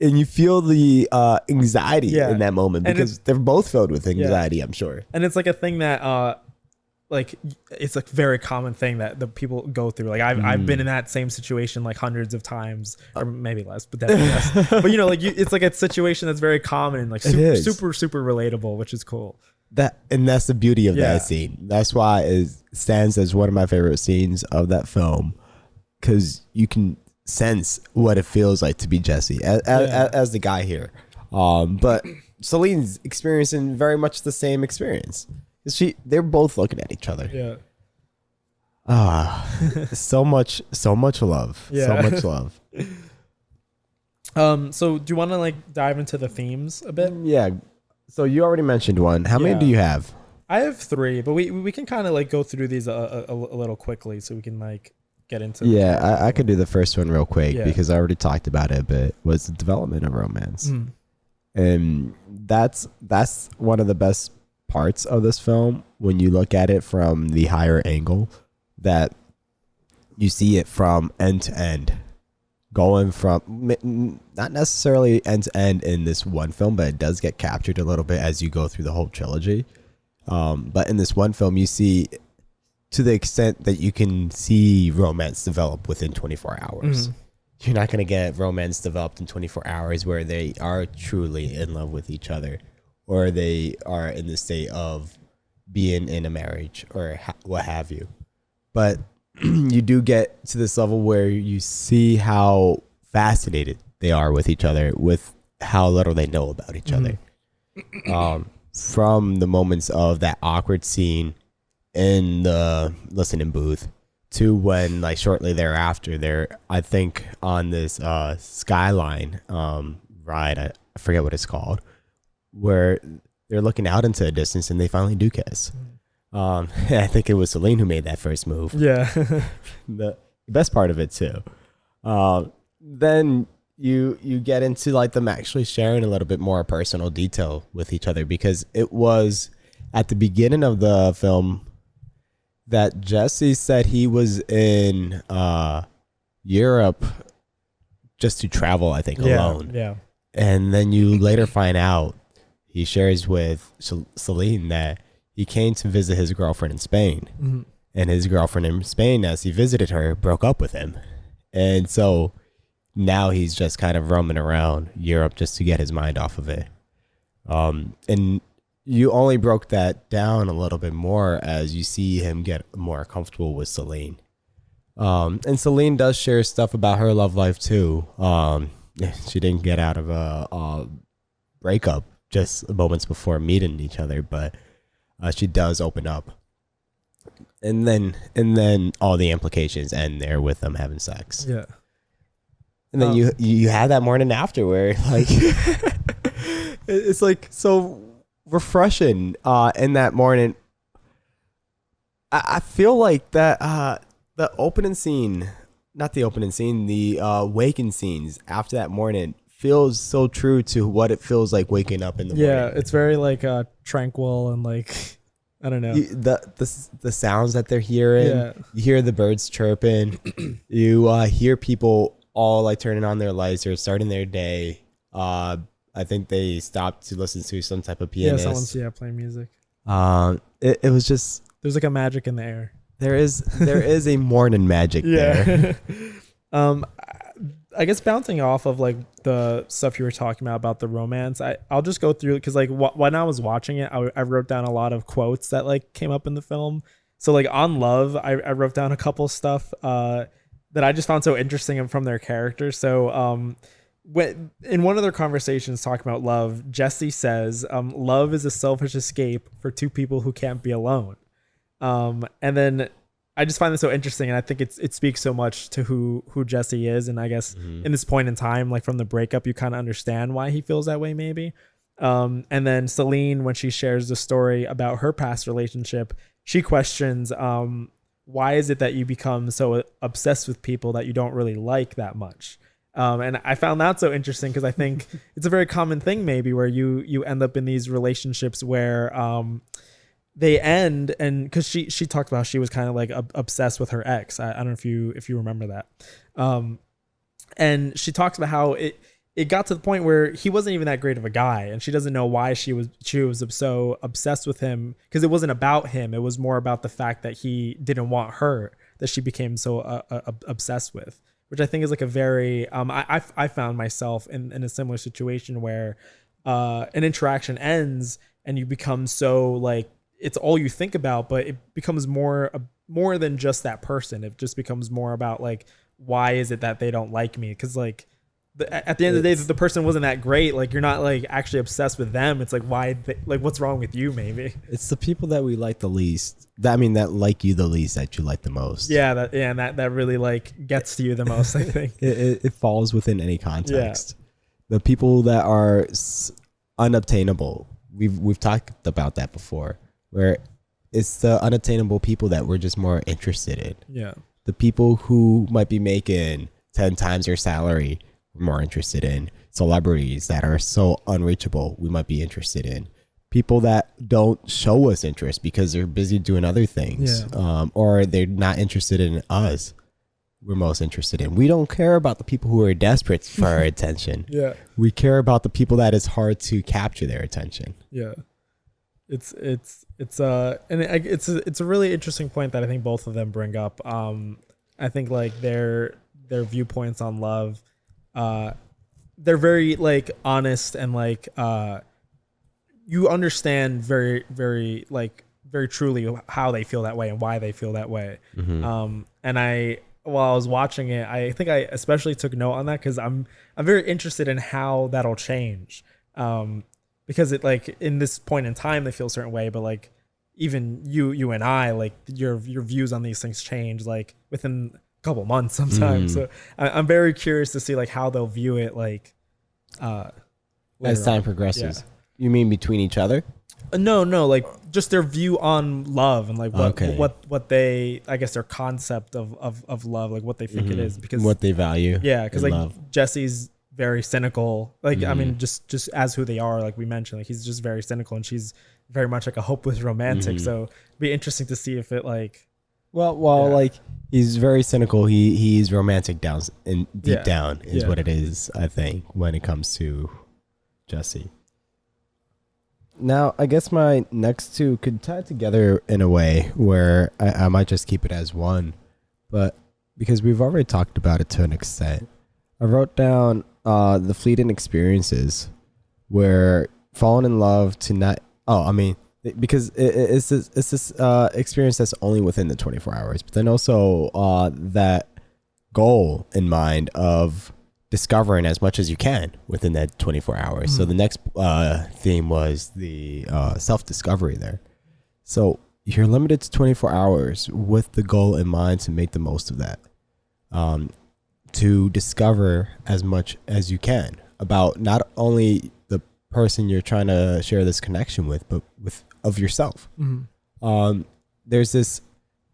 And you feel the anxiety in that moment, because they're both filled with anxiety, I'm sure. And it's like a thing that like it's a very common thing that the people go through. Like I've been in that same situation like hundreds of times, or maybe less, but definitely less. But you know, like it's like a situation that's very common and like super relatable, which is cool. That's the beauty of that scene. That's why it stands as one of my favorite scenes of that film, because you can sense what it feels like to be Jesse as the guy here. But Celine's experiencing very much the same experience. They're both looking at each other. So much love. So much love. So do you want to like dive into the themes a bit? So you already mentioned one. How many do you have? I have 3, but we can kind of like go through these a little quickly, so we can like get into I could do the first one real quick, because I already talked about it a bit. Was the development of romance. And that's one of the best parts of this film, when you look at it from the higher angle, that you see it from end to end, going from not necessarily end to end in this one film, but it does get captured a little bit as you go through the whole trilogy. But in this one film, you see, to the extent that you can see romance develop within 24 hours. You're not going to get romance developed in 24 hours where they are truly in love with each other, or they are in the state of being in a marriage or what have you. But you do get to this level where you see how fascinated they are with each other, with how little they know about each other. From the moments of that awkward scene in the listening booth to when, like, shortly thereafter, they're, I think, on this skyline ride. I forget what it's called, where they're looking out into the distance and they finally do kiss. I think it was Celine who made that first move. The best part of it too. Then you get into like them actually sharing a little bit more personal detail with each other, because it was at the beginning of the film that Jesse said he was in Europe just to travel, I think, alone. And then you later find out, he shares with Celine that he came to visit his girlfriend in Spain. And his girlfriend in Spain, as he visited her, broke up with him. And so now he's just kind of roaming around Europe just to get his mind off of it. And you only broke that down a little bit more as you see him get more comfortable with Celine. And Celine does share stuff about her love life too. She didn't get out of a breakup just moments before meeting each other, but she does open up, and then all the implications end there with them having sex. Yeah. And then you had that morning after where like it's like so refreshing in that morning. I feel like that the opening scene, not the opening scene, the waking scenes after that morning feels so true to what it feels like waking up in the morning. Yeah, it's very like tranquil and like I don't know. The sounds that they're hearing. Yeah. You hear the birds chirping. You hear people all like turning on their lights or starting their day. I think they stopped to listen to some type of pianist. Yeah, someone's playing music. It was just, there's like a magic in the air. there is a morning magic there. I guess bouncing off of like the stuff you were talking about the romance, I'll just go through it because like when I was watching it, I wrote down a lot of quotes that like came up in the film. So like on love, I wrote down a couple stuff that I just found so interesting from their characters. So when in one of their conversations talking about love, Jesse says, love is a selfish escape for two people who can't be alone. And then I just find this so interesting, and I think it speaks so much to who Jesse is, and I guess in this point in time, like from the breakup, you kind of understand why he feels that way, maybe. And then Celine, when she shares the story about her past relationship, she questions, why is it that you become so obsessed with people that you don't really like that much? And I found that so interesting because I think it's a very common thing, maybe, where you end up in these relationships where they end, and because she talked about she was kind of like obsessed with her ex. I don't know if you remember that. And she talks about how it got to the point where he wasn't even that great of a guy, and she doesn't know why she was so obsessed with him, because it wasn't about him. It was more about the fact that he didn't want her, that she became so obsessed with, which I think is like a very I found myself in a similar situation where an interaction ends and you become so like it's all you think about, but it becomes more than just that person. It just becomes more about like, why is it that they don't like me? Because like at the end of the day, the person wasn't that great. Like you're not like actually obsessed with them. It's like, why? Like what's wrong with you? Maybe it's the people that we like the least. That like you the least that you like the most. Yeah, and that really like gets to you the most. I think it falls within any context. Yeah. The people that are unobtainable. We've talked about that before, where it's the unattainable people that we're just more interested in. Yeah. The people who might be making 10 times their salary, we're more interested in. Celebrities that are so unreachable, we might be interested in. People that don't show us interest because they're busy doing other things, or they're not interested in us, we're most interested in. We don't care about the people who are desperate for our attention. Yeah. We care about the people that it's hard to capture their attention. Yeah. It's a really interesting point that I think both of them bring up. I think like their viewpoints on love, they're very like honest and like you understand very very like very truly how they feel that way and why they feel that way. Mm-hmm. And while I was watching it, I think I especially took note on that because I'm very interested in how that'll change. Because it like in this point in time they feel a certain way, but like even you and I, like your views on these things change like within a couple months sometimes. So I'm very curious to see like how they'll view it like as time progresses. Yeah. You mean between each other? No, like just their view on love and like what they, I guess their concept of love, like what they think it is, because what they value. Yeah, because like love. Jesse's very cynical, like I mean just as who they are, like we mentioned, like he's just very cynical and she's very much like a hopeless romantic. So it'd be interesting to see if it like like he's very cynical, he's romantic down and deep down is what it is, I think, when it comes to Jesse. Now I guess my next two could tie together in a way where I might just keep it as one, but because we've already talked about it to an extent, I wrote down the fleeting experiences where falling in love to not because it's this experience that's only within the 24 hours, but then also that goal in mind of discovering as much as you can within that 24 hours. So the next theme was the self-discovery there. So you're limited to 24 hours with the goal in mind to make the most of that. To discover as much as you can about not only the person you're trying to share this connection with, but of yourself. There's this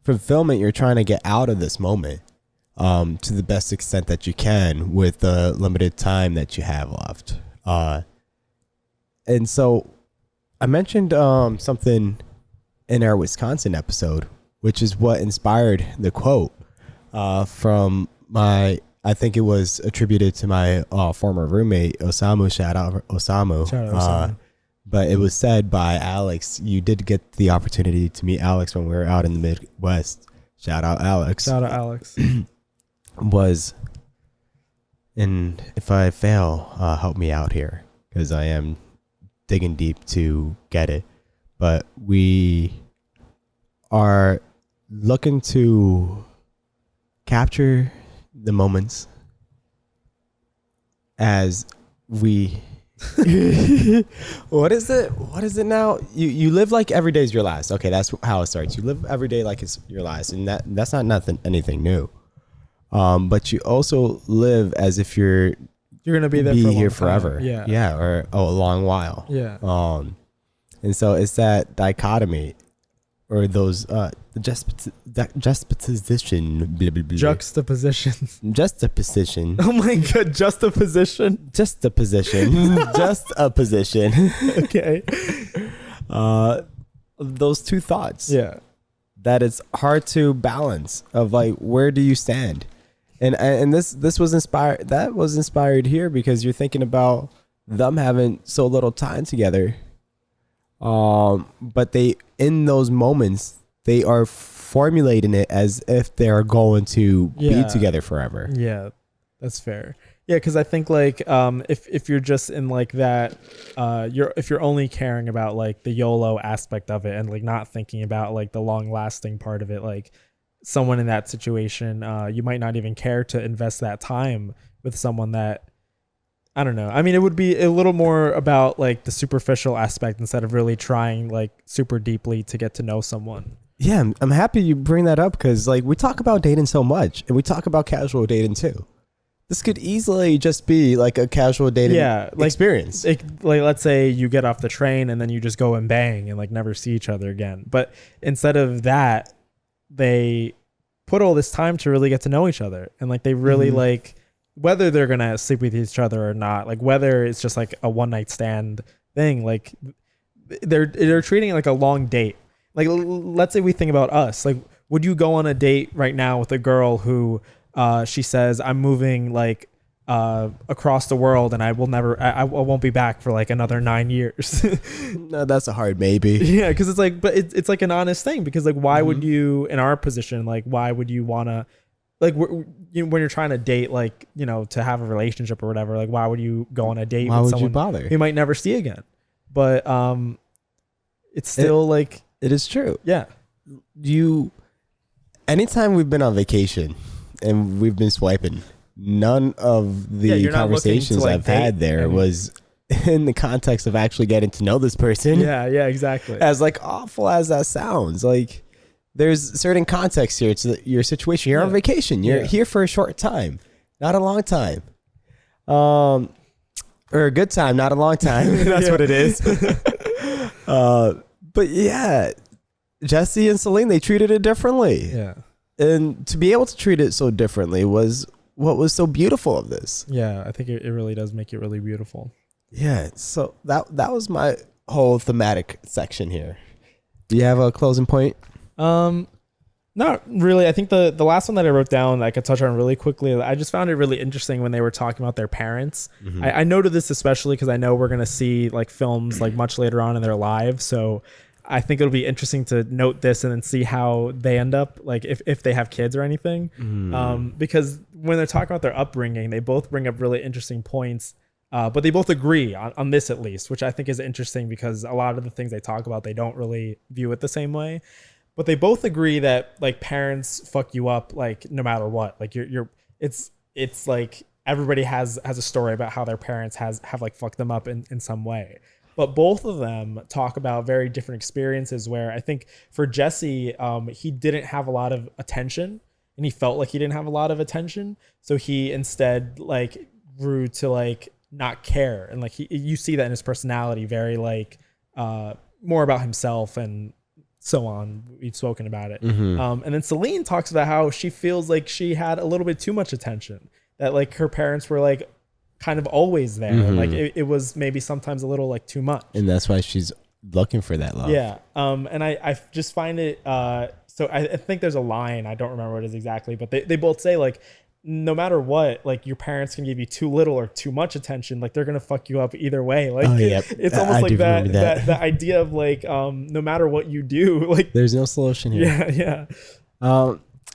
fulfillment you're trying to get out of this moment to the best extent that you can with the limited time that you have left. And so I mentioned something in our Wisconsin episode, which is what inspired the quote from I think it was attributed to my former roommate, Osamu. Shout out Osamu. But it was said by Alex. You did get the opportunity to meet Alex when we were out in the Midwest. Shout out Alex. And if I fail, help me out here, because I am digging deep to get it. But we are looking to capture the moments as we what is it now, you live like every day is your last. Okay, that's how it starts. You live every day like it's your last, and that's not anything new. But you also live as if you're gonna be there here forever. Or a long while. And so it's that dichotomy, or those juxtaposition. Oh my god, juxtaposition. Just a position. Okay. Those two thoughts. Yeah. That it's hard to balance, of like, where do you stand? And this was inspired. That was inspired here because you're thinking about them having so little time together. But in those moments, they are formulating it as if they're going to be together forever. Yeah, that's fair. Yeah, because I think like if you're just in like that, if you're only caring about like the YOLO aspect of it and like not thinking about like the long lasting part of it, like someone in that situation, you might not even care to invest that time with someone that, I don't know. I mean, it would be a little more about like the superficial aspect instead of really trying like super deeply to get to know someone. Yeah, I'm happy you bring that up, because like we talk about dating so much, and we talk about casual dating too. This could easily just be like a casual dating experience. Like let's say you get off the train and then you just go and bang and like never see each other again. But instead of that, they put all this time to really get to know each other, and like they really like, whether they're gonna sleep with each other or not, like whether it's just like a one night stand thing, like they're treating it like a long date. Like let's say we think about us, like would you go on a date right now with a girl who she says, I'm moving like across the world and I won't be back for like another 9 years? No, that's a hard maybe. Yeah, because it's like, but it's like an honest thing, because like why would you, in our position, like why would you want to, like when you're trying to date, like, you know, to have a relationship or whatever, like why would you go on a date with someone you bother? You might never see again? But it's still like, it is true. Yeah. Anytime we've been on vacation and we've been swiping, none of the conversations I've had there was in the context of actually getting to know this person. Yeah, exactly. As like awful as that sounds, like there's certain context here to your situation. You're on vacation. You're here for a short time, not a long time. Or a good time, not a long time. That's what it is. But yeah, Jesse and Celine, they treated it differently. Yeah. And to be able to treat it so differently was what was so beautiful of this. Yeah, I think it really does make it really beautiful. Yeah, so that was my whole thematic section here. Do you have a closing point? Not really. I think the last one that I wrote down that I could touch on really quickly, I just found it really interesting when they were talking about their parents. I noted this especially because I know we're going to see like films like much later on in their lives. So I think it'll be interesting to note this and then see how they end up, like if they have kids or anything. Because when they're talking about their upbringing, they both bring up really interesting points, but they both agree on this at least, which I think is interesting because a lot of the things they talk about, they don't really view it the same way. But they both agree that like parents fuck you up like no matter what. Like it's like everybody has a story about how their parents have like fucked them up in some way. but both of them talk about very different experiences where I think for Jesse, he didn't have a lot of attention and he felt like he didn't have a lot of attention. So he instead like grew to like not care. And like you see that in his personality, very like more about himself and so on. We've spoken about it. And then Celine talks about how she feels like she had a little bit too much attention, that like her parents were like kind of always there. Like it was maybe sometimes a little like too much. And that's why she's looking for that love. Yeah. And I just find it, so I think there's a line, I don't remember what it is exactly, but they both say like, no matter what, like your parents can give you too little or too much attention, like they're going to fuck you up either way. Like it's almost like that idea of like, no matter what you do, like there's no solution here. Yeah.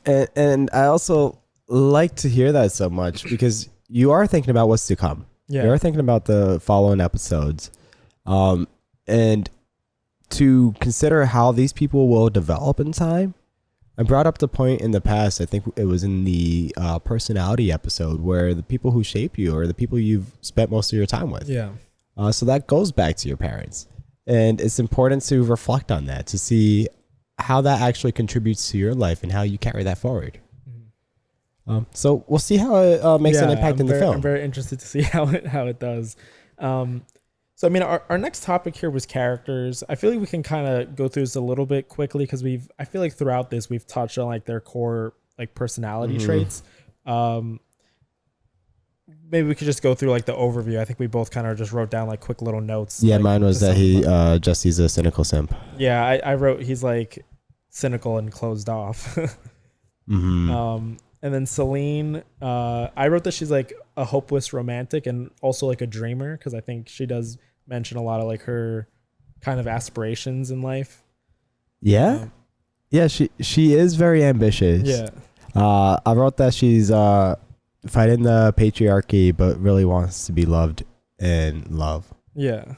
And I also like to hear that so much because you are thinking about what's to come. Yeah. You are thinking about the following episodes. And to consider how these people will develop in time. I brought up the point in the past, I think it was in the personality episode, where the people who shape you are the people you've spent most of your time with. Yeah. So that goes back to your parents. And it's important to reflect on that, to see how that actually contributes to your life and how you carry that forward. So we'll see how it makes an impact in the film. I'm very interested to see how it does. So I mean, our next topic here was characters. I feel like we can kind of go through this a little bit quickly because I feel like throughout this we've touched on like their core like personality traits. Maybe we could just go through like the overview. I think we both kind of just wrote down like quick little notes. Yeah, like, mine was that Jesse's a cynical simp. Yeah, I wrote he's like cynical and closed off. And then Celine, I wrote that she's like a hopeless romantic and also like a dreamer, because I think she does mention a lot of like her kind of aspirations in life. Yeah. Yeah, she is very ambitious. Yeah. I wrote that she's fighting the patriarchy but really wants to be loved and love. Yeah.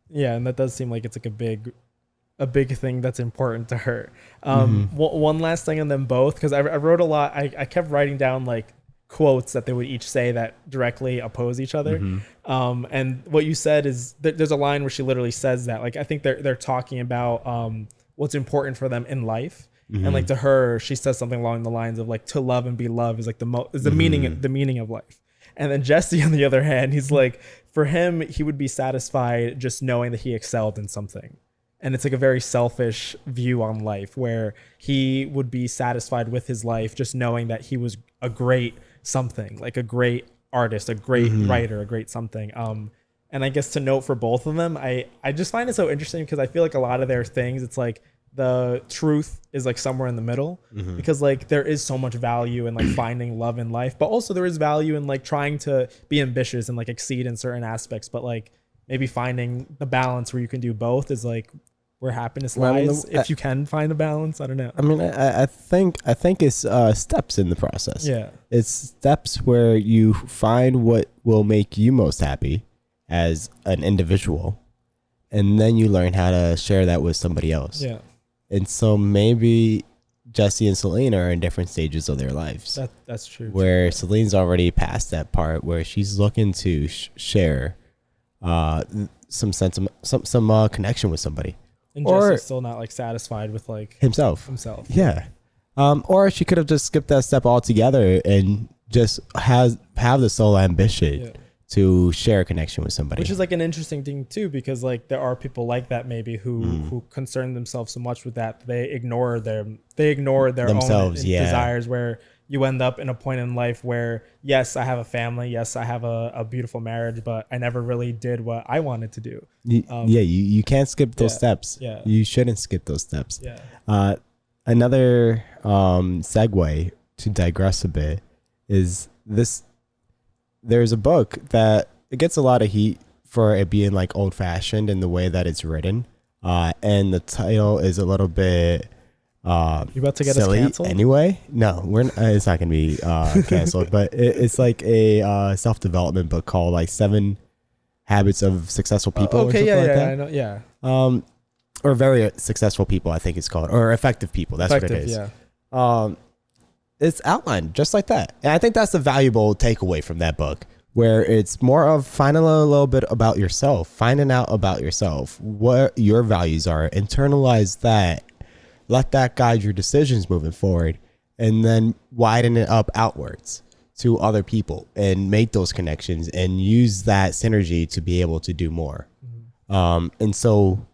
Yeah, and that does seem like it's like a big thing that's important to her. One last thing on them both, because I wrote a lot. I kept writing down like quotes that they would each say that directly oppose each other. And what you said is there's a line where she literally says that, like, I think they're talking about what's important for them in life. And like to her, she says something along the lines of like, to love and be loved is like the meaning of life. And then Jesse, on the other hand, he's like, for him, he would be satisfied just knowing that he excelled in something. And it's like a very selfish view on life, where he would be satisfied with his life just knowing that he was a great something, like a great artist, a great writer, a great something. And I guess to note for both of them, I just find it so interesting because I feel like a lot of their things, it's like the truth is like somewhere in the middle, because like there is so much value in like finding love in life, but also there is value in like trying to be ambitious and like exceed in certain aspects, but like maybe finding the balance where you can do both is like where happiness lies, if you can find a balance. I don't know. I mean, I think it's steps in the process. Yeah. It's steps where you find what will make you most happy as an individual, and then you learn how to share that with somebody else. Yeah. And so maybe Jesse and Celine are in different stages of their lives. That's true. Where Celine's already past that part where she's looking to share some sense of some connection with somebody. And Jesse's still not like satisfied with like himself. Yeah. Or she could have just skipped that step altogether and just have the sole ambition to share a connection with somebody. Which is like an interesting thing too, because like there are people like that maybe who concern themselves so much with that they ignore their themselves, own desires, where you end up in a point in life where, yes, I have a family, yes, I have a beautiful marriage, but I never really did what I wanted to do. You can't skip those steps. Yeah. You shouldn't skip those steps. Yeah. Another segue to digress a bit is this. There's a book that it gets a lot of heat for it being like old fashioned in the way that it's written. And the title is a little bit you about to get silly us canceled? Anyway. No, it's not gonna be canceled, but it's like a self-development book called like 7 Habits of Successful People. Okay, or something I know, yeah. Or Very Successful People, I think it's called, or Effective People. That's what it is. Yeah. It's outlined just like that. And I think that's the valuable takeaway from that book, where it's more of finding a little bit about yourself, finding out about yourself, what your values are, internalize that, let that guide your decisions moving forward, and then widen it up outwards to other people and make those connections and use that synergy to be able to do more. And so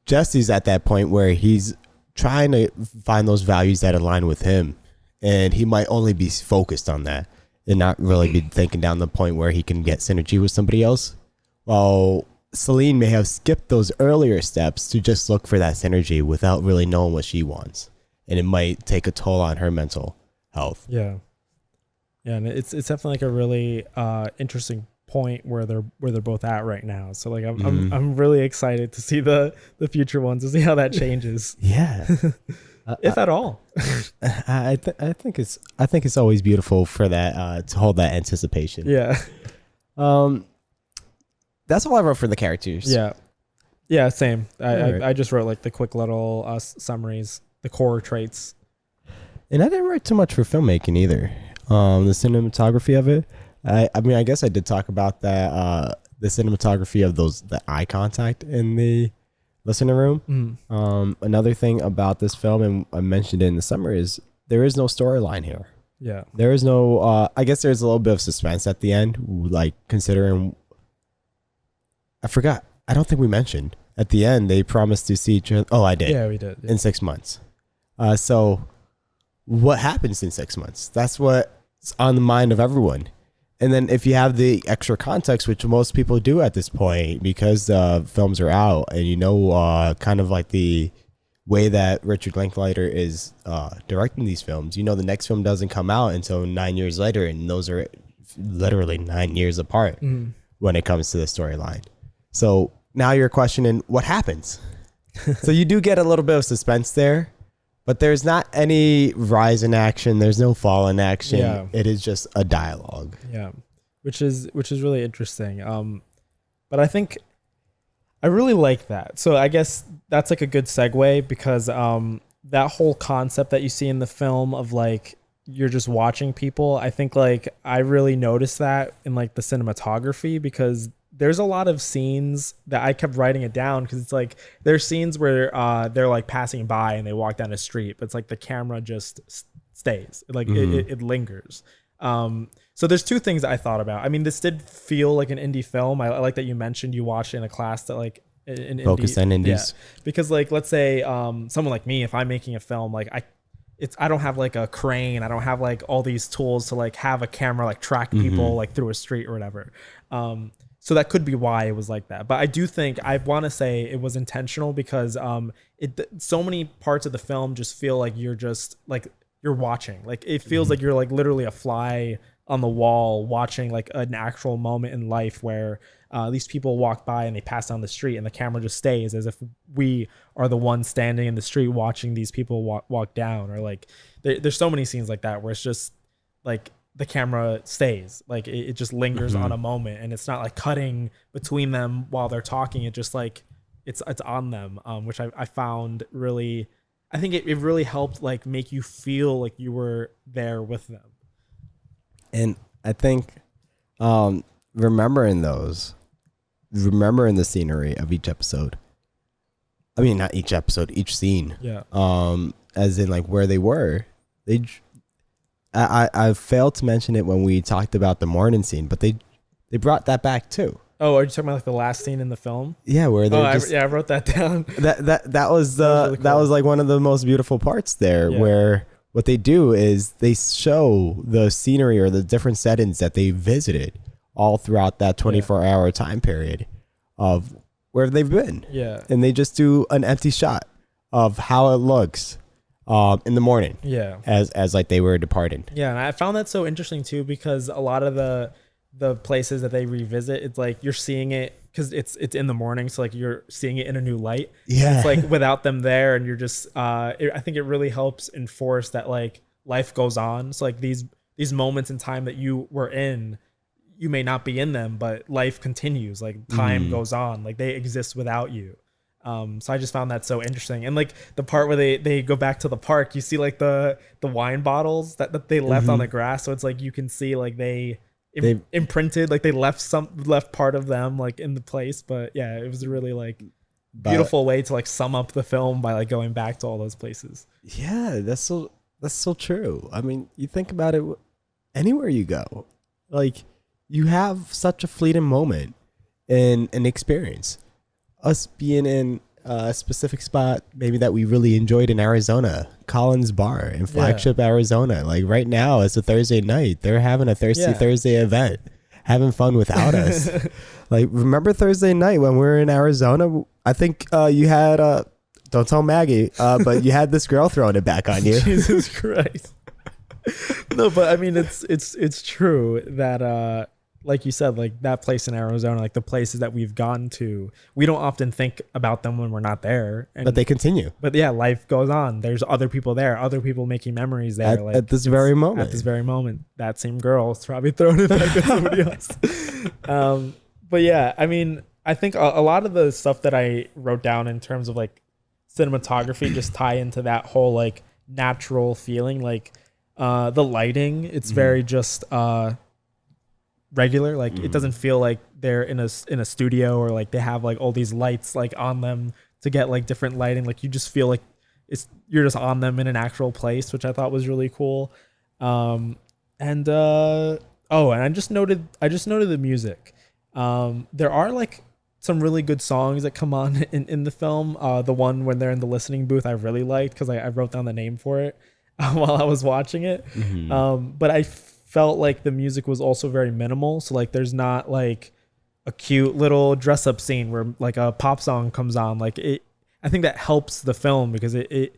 Jesse's at that point where he's trying to find those values that align with him, and he might only be focused on that and not really be thinking down the point where he can get synergy with somebody else. While Celine may have skipped those earlier steps to just look for that synergy without really knowing what she wants. And it might take a toll on her mental health. Yeah. Yeah. And it's definitely like a really interesting point where they're both at right now. So like I'm really excited to see the future ones, to see how that changes. Yeah. If at all. I think it's always beautiful for that to hold that anticipation. Yeah. That's all I wrote for the characters. Yeah, same. Right. I just wrote like the quick little summaries, the core traits. And I didn't write too much for filmmaking either. The cinematography of it. I mean, I guess I did talk about that. The cinematography of the eye contact in the listening room. Another thing about this film, and I mentioned it in the summary, is there is no storyline here. Yeah. There is no. I guess there's a little bit of suspense at the end, like considering. I forgot. I don't think we mentioned at the end they promised to see each other. Oh, I did. Yeah, we did. In 6 months. So what happens in 6 months? That's what's on the mind of everyone. And then if you have the extra context, which most people do at this point, because films are out, and kind of like the way that Richard Linklater is directing these films, the next film doesn't come out until 9 years later, and those are literally 9 years apart when it comes to the storyline. So now you're questioning what happens. So you do get a little bit of suspense there, but there's not any rise in action. There's no fall in action. Yeah. It is just a dialogue. Yeah, which is really interesting. But I think I really like that. So I guess that's like a good segue, because that whole concept that you see in the film of like you're just watching people, I think like I really noticed that in like the cinematography, because there's a lot of scenes that I kept writing it down, because it's like there's scenes where they're like passing by and they walk down a street, but it's like the camera just stays, like it lingers. So there's two things that I thought about. I mean, this did feel like an indie film. I like that you mentioned you watched it in a class that like in focused on indies. Yeah. Because like let's say someone like me, if I'm making a film, like I don't have like a crane, I don't have like all these tools to like have a camera like track people like through a street or whatever. So that could be why it was like that. But I do think I want to say it was intentional, because so many parts of the film just feel like you're just like you're watching. Like it feels like you're like literally a fly on the wall watching like an actual moment in life where these people walk by and they pass down the street, and the camera just stays as if we are the ones standing in the street watching these people walk down. Or like there's so many scenes like that where it's just like the camera stays, like it just lingers on a moment, and it's not like cutting between them while they're talking. It just like it's on them, which I found really, I think it really helped like make you feel like you were there with them. And I think remembering the scenery of each episode. I mean, not each episode, each scene. Yeah. As in like where they were. I failed to mention it when we talked about the morning scene, but they brought that back too. Oh, are you talking about like the last scene in the film? Yeah, where they I wrote that down. That was really cool. That was like one of the most beautiful parts there, yeah. Where what they do is they show the scenery or the different settings that they visited all throughout that 24-hour time period of where they've been. Yeah. And they just do an empty shot of how it looks in the morning. Yeah. As like they were departing. Yeah, and I found that so interesting too, because a lot of the places that they revisit, it's like you're seeing it because it's in the morning, so like you're seeing it in a new light. Yeah. It's like without them there, and you're just I think it really helps enforce that like life goes on. So like these moments in time that you were in, you may not be in them, but life continues. Like time goes on. Like they exist without you. So I just found that so interesting. And like the part where they go back to the park, you see like the wine bottles that they left on the grass. So it's like you can see like imprinted, like they left part of them like in the place. But yeah, it was a really like beautiful way to like sum up the film by like going back to all those places. Yeah, that's so true. I mean, you think about it, anywhere you go, like you have such a fleeting moment in an experience. Us being in a specific spot, maybe that we really enjoyed in Arizona, Collins Bar in Flagship, Arizona. Like right now, it's a Thursday night. They're having a Thirsty Thursday event, having fun without us. Like, remember Thursday night when we were in Arizona? I think you had, don't tell Maggie, but you had this girl throwing it back on you. Jesus Christ. No, but I mean, it's true that, like you said, like that place in Arizona, like the places that we've gone to, we don't often think about them when we're not there. But they continue. But yeah, life goes on. There's other people there, other people making memories there. At this very moment. At this very moment. That same girl is probably throwing it back at somebody else. But yeah, I mean, I think a lot of the stuff that I wrote down in terms of like cinematography just tie into that whole like natural feeling. Like the lighting, it's very just... regular, like it doesn't feel like they're in a studio or like they have like all these lights like on them to get like different lighting. Like you just feel like you're just on them in an actual place, which I thought was really cool. And I just noted the music. There are like some really good songs that come on in the film. The one when they're in the listening booth I really liked because I wrote down the name for it while I was watching it. But I felt like the music was also very minimal. So like there's not like a cute little dress up scene where like a pop song comes on. Like I think that helps the film because it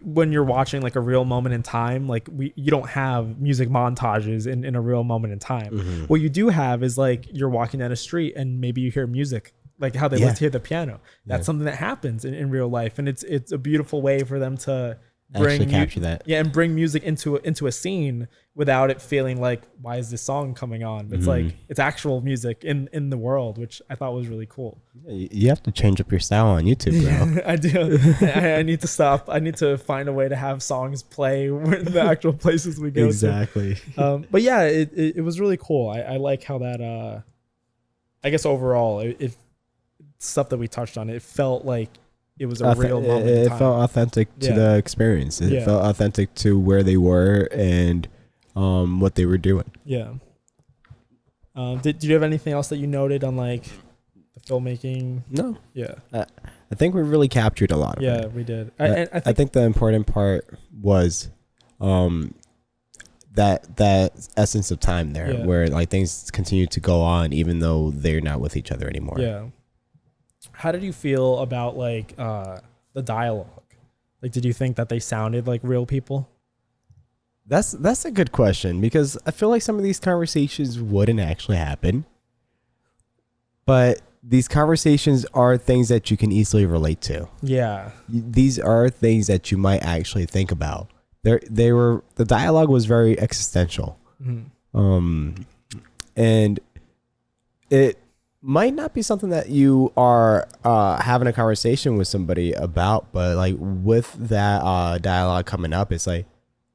when you're watching like a real moment in time, like you don't have music montages in a real moment in time. What you do have is like you're walking down a street and maybe you hear music, like how they let you hear the piano. That's something that happens in real life. And it's a beautiful way for them to actually capture that. Yeah, and bring music into a scene without it feeling like, why is this song coming on? It's like it's actual music in the world, which I thought was really cool. You have to change up your style on YouTube, bro. I do. I need to stop. I need to find a way to have songs play in the actual places we go exactly. to. But yeah, it was really cool. I like how that. I guess overall, it stuff that we touched on. It felt like it was a real moment. It felt authentic to the experience. It felt authentic to where they were and what they were doing. Yeah. Did you have anything else that you noted on like the filmmaking? No. Yeah. I think we really captured a lot of it. Yeah, we did. I think the important part was that essence of time there where like things continue to go on even though they're not with each other anymore. Yeah. How did you feel about like the dialogue? Like, did you think that they sounded like real people? That's a good question because I feel like some of these conversations wouldn't actually happen. But these conversations are things that you can easily relate to. Yeah. These are things that you might actually think about. The dialogue was very existential. And it might not be something that you are having a conversation with somebody about, but like with that dialogue coming up, it's like,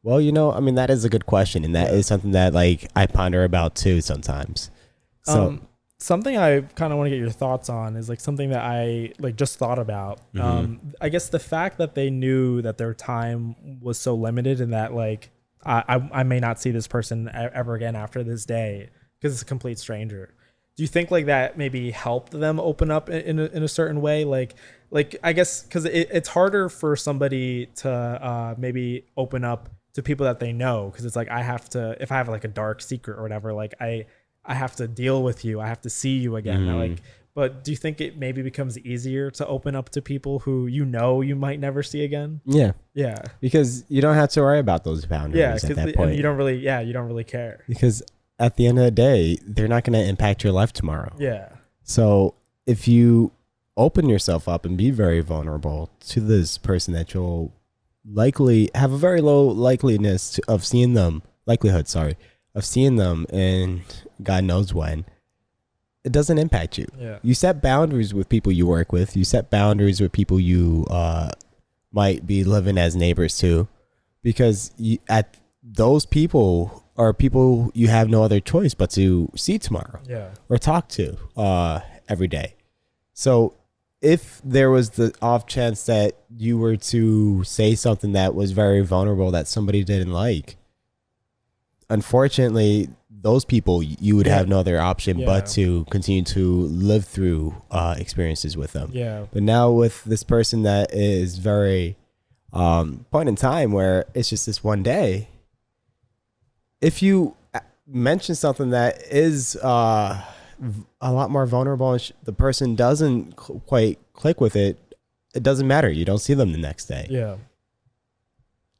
well, you know, I mean, that is a good question. And that is something that like I ponder about too sometimes. So something I kind of want to get your thoughts on is like something that I like just thought about. I guess the fact that they knew that their time was so limited and that like I may not see this person ever again after this day because it's a complete stranger. Do you think like that maybe helped them open up in a certain way? Like I guess because it's harder for somebody to maybe open up to people that they know because it's like if I have like a dark secret or whatever, like I have to deal with you. I have to see you again. But do you think it maybe becomes easier to open up to people who you might never see again? Yeah. Yeah. Because you don't have to worry about those boundaries at that point. You don't really care. Because at the end of the day, they're not going to impact your life tomorrow. Yeah. So if you open yourself up and be very vulnerable to this person that you'll likely have a very low likelihood of seeing them, and God knows when, it doesn't impact you. Yeah. You set boundaries with people you work with. You set boundaries with people you might be living as neighbors to, because at those people are people you have no other choice but to see tomorrow. Yeah. Or talk to every day. So if there was the off chance that you were to say something that was very vulnerable that somebody didn't like, unfortunately, those people, you would have no other option but to continue to live through experiences with them. Yeah. But now with this person that is very point in time where it's just this one day, if you mention something that is a lot more vulnerable and the person doesn't quite click with it, it doesn't matter. You don't see them the next day. Yeah.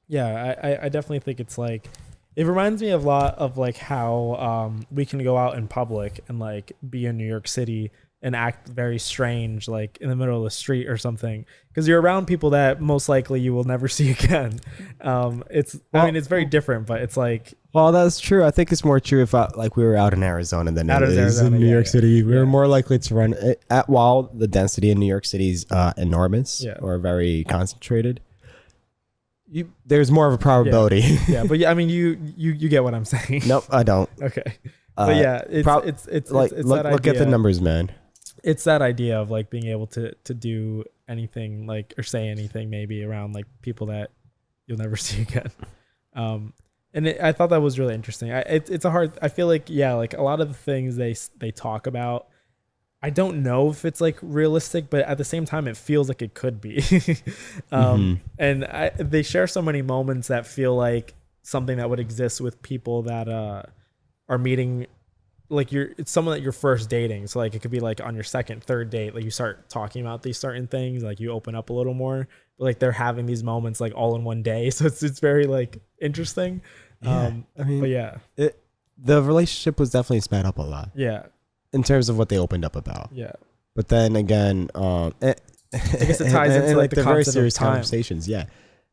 Yeah, I definitely think it's like, it reminds me a lot of like how we can go out in public and like be in New York City and act very strange, like in the middle of the street or something, because you're around people that most likely you will never see again. I mean, it's very different, but it's like, well, that's true. I think it's more true if like we were out in Arizona than it is in New York City. We're more likely to run while the density in New York City is enormous or very concentrated. There's more of a probability. But I mean, you get what I'm saying. Nope, I don't. Okay, but yeah, it's like it's look, that look at the numbers, man. It's that idea of like being able to do anything, like, or say anything maybe around like people that you'll never see again. And I thought that was really interesting. It's a hard, I feel like, like a lot of the things they talk about, I don't know if it's like realistic, but at the same time, it feels like it could be. And they share so many moments that feel like something that would exist with people that are meeting, like it's someone that you're first dating. So like it could be like on your second, third date, like you start talking about these certain things, like you open up a little more, but like they're having these moments like all in one day. So it's very like interesting. I mean, but the relationship was definitely sped up a lot. Yeah. In terms of what they opened up about. Yeah. But then again, I guess it ties into like the very concept serious of time. Conversations. Yeah.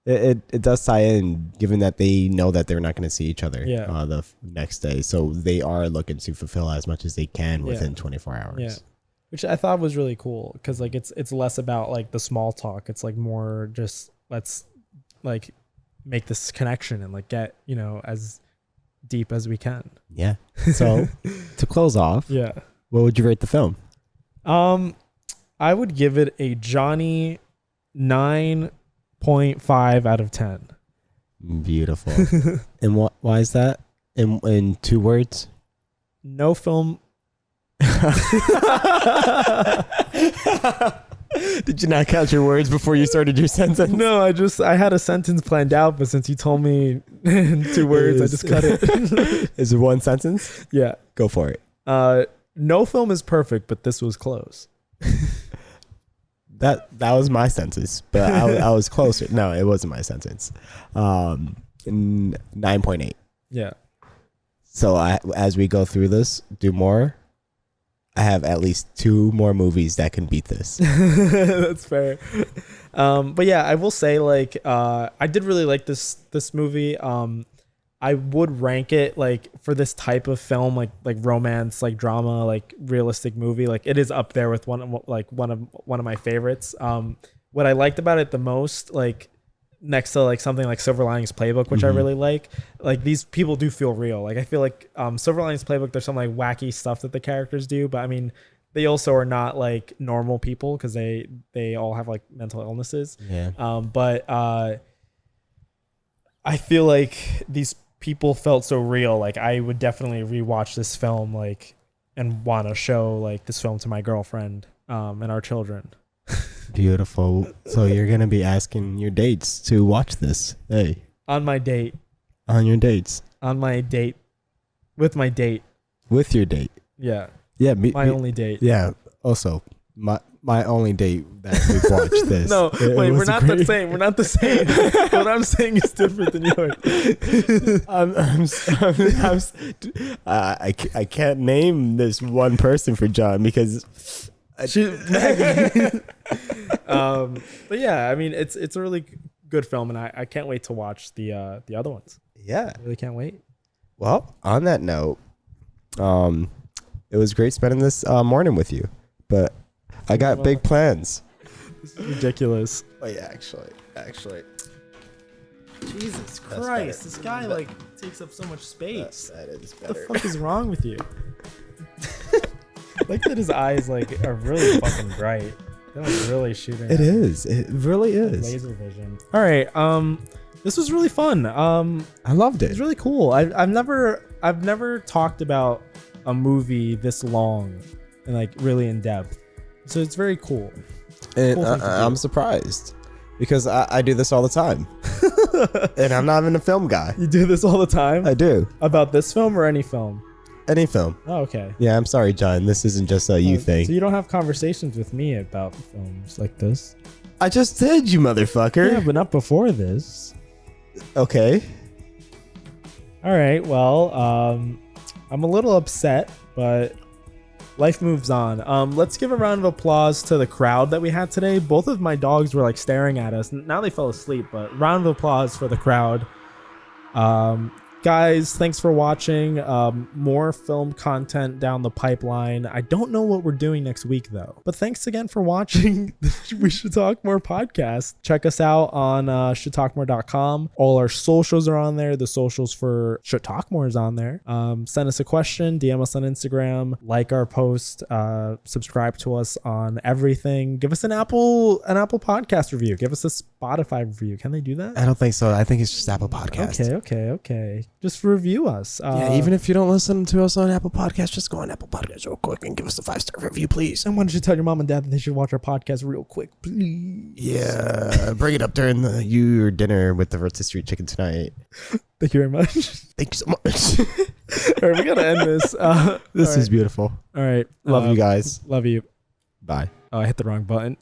It does tie in, given that they know that they're not going to see each other the next day. So they are looking to fulfill as much as they can within 24 hours. Yeah. Which I thought was really cool, because like it's less about like the small talk. It's like more just let's like make this connection and like get, as deep as we can. Yeah. So to close off, what would you rate the film? I would give it a Johnny 9.5 out of 10. Beautiful. And why is that? In 2 words? No film. Did you not count your words before you started your sentence? No, I had a sentence planned out, but since you told me in 2 words, I just cut it. Is it 1 sentence? Yeah. Go for it. No film is perfect, but this was close. That was my sentence, but I was closer. No, it wasn't my sentence. 9.8. Yeah. So as we go through this, do more. I have at least 2 more movies that can beat this. That's fair. But yeah, I will say like I did really like this movie. I would rank it like for this type of film, like romance, like drama, like realistic movie. Like it is up there with one of my favorites. What I liked about it the most, like next to like something like Silver Linings Playbook, which I really like these people do feel real. Like I feel like Silver Linings Playbook, there's some like wacky stuff that the characters do, but I mean they also are not like normal people because they all have like mental illnesses. But I feel like these people felt so real. Like I would definitely rewatch this film like and want to show like this film to my girlfriend and our children. Beautiful. So you're gonna be asking your dates to watch this. Hey. On my date. On your dates. On my date. With my date. With your date. Yeah. Yeah. My only date. Yeah. Also, my only date that we've watched this. No, wait, we're not the same. We're not the same. What I'm saying is different than yours. I can't name this one person for John because. But yeah, I mean it's a really good film, and I can't wait to watch the other ones. Yeah, I really can't wait. Well, on that note, it was great spending this morning with you, but I got big plans. This is ridiculous. Oh yeah, actually. Jesus Christ, this guy like takes up so much space. That is What the better. fuck is wrong with you? Like that his eyes like are really fucking bright. They're like really shooting. It is. It really like, is. laser vision. All right. This was really fun. I loved It's it. really cool. I've never talked about a movie this long and like really in depth. So it's very cool. And Cool thing to do. I'm surprised because I do this all the time. And I'm not even a film guy. You do this all the time? I do. About this film or any film? Any film. Oh, okay. Yeah, I'm sorry, John. This isn't just a you thing. So you don't have conversations with me about films like this? I just did, you motherfucker. Yeah, but not before this. Okay. All right. Well, I'm a little upset, but life moves on. Let's give a round of applause to the crowd that we had today. Both of my dogs were like staring at us. Now they fell asleep, but round of applause for the crowd. Guys, thanks for watching. More film content down the pipeline. I don't know what we're doing next week though, but thanks again for watching. We Should Talk More podcast. Check us out on shouldtalkmore.com. All our socials are on there. The socials for Should Talk More is on there. Send us a question, DM us on Instagram, like our post, subscribe to us on everything. Give us an Apple podcast review. Give us a Spotify review. Can they do that? I don't think so. I think it's just Apple Podcast. Okay. Just review us. Yeah, even if you don't listen to us on Apple Podcasts, just go on Apple Podcasts real quick and give us a 5-star review, please. And why don't you tell your mom and dad that they should watch our podcast real quick, please? Yeah, bring it up during your dinner with the rotisserie chicken tonight. Thank you very much. Thank you so much. All right, we gotta end this. This is beautiful. All right. Love you guys. Love you. Bye. Oh, I hit the wrong button.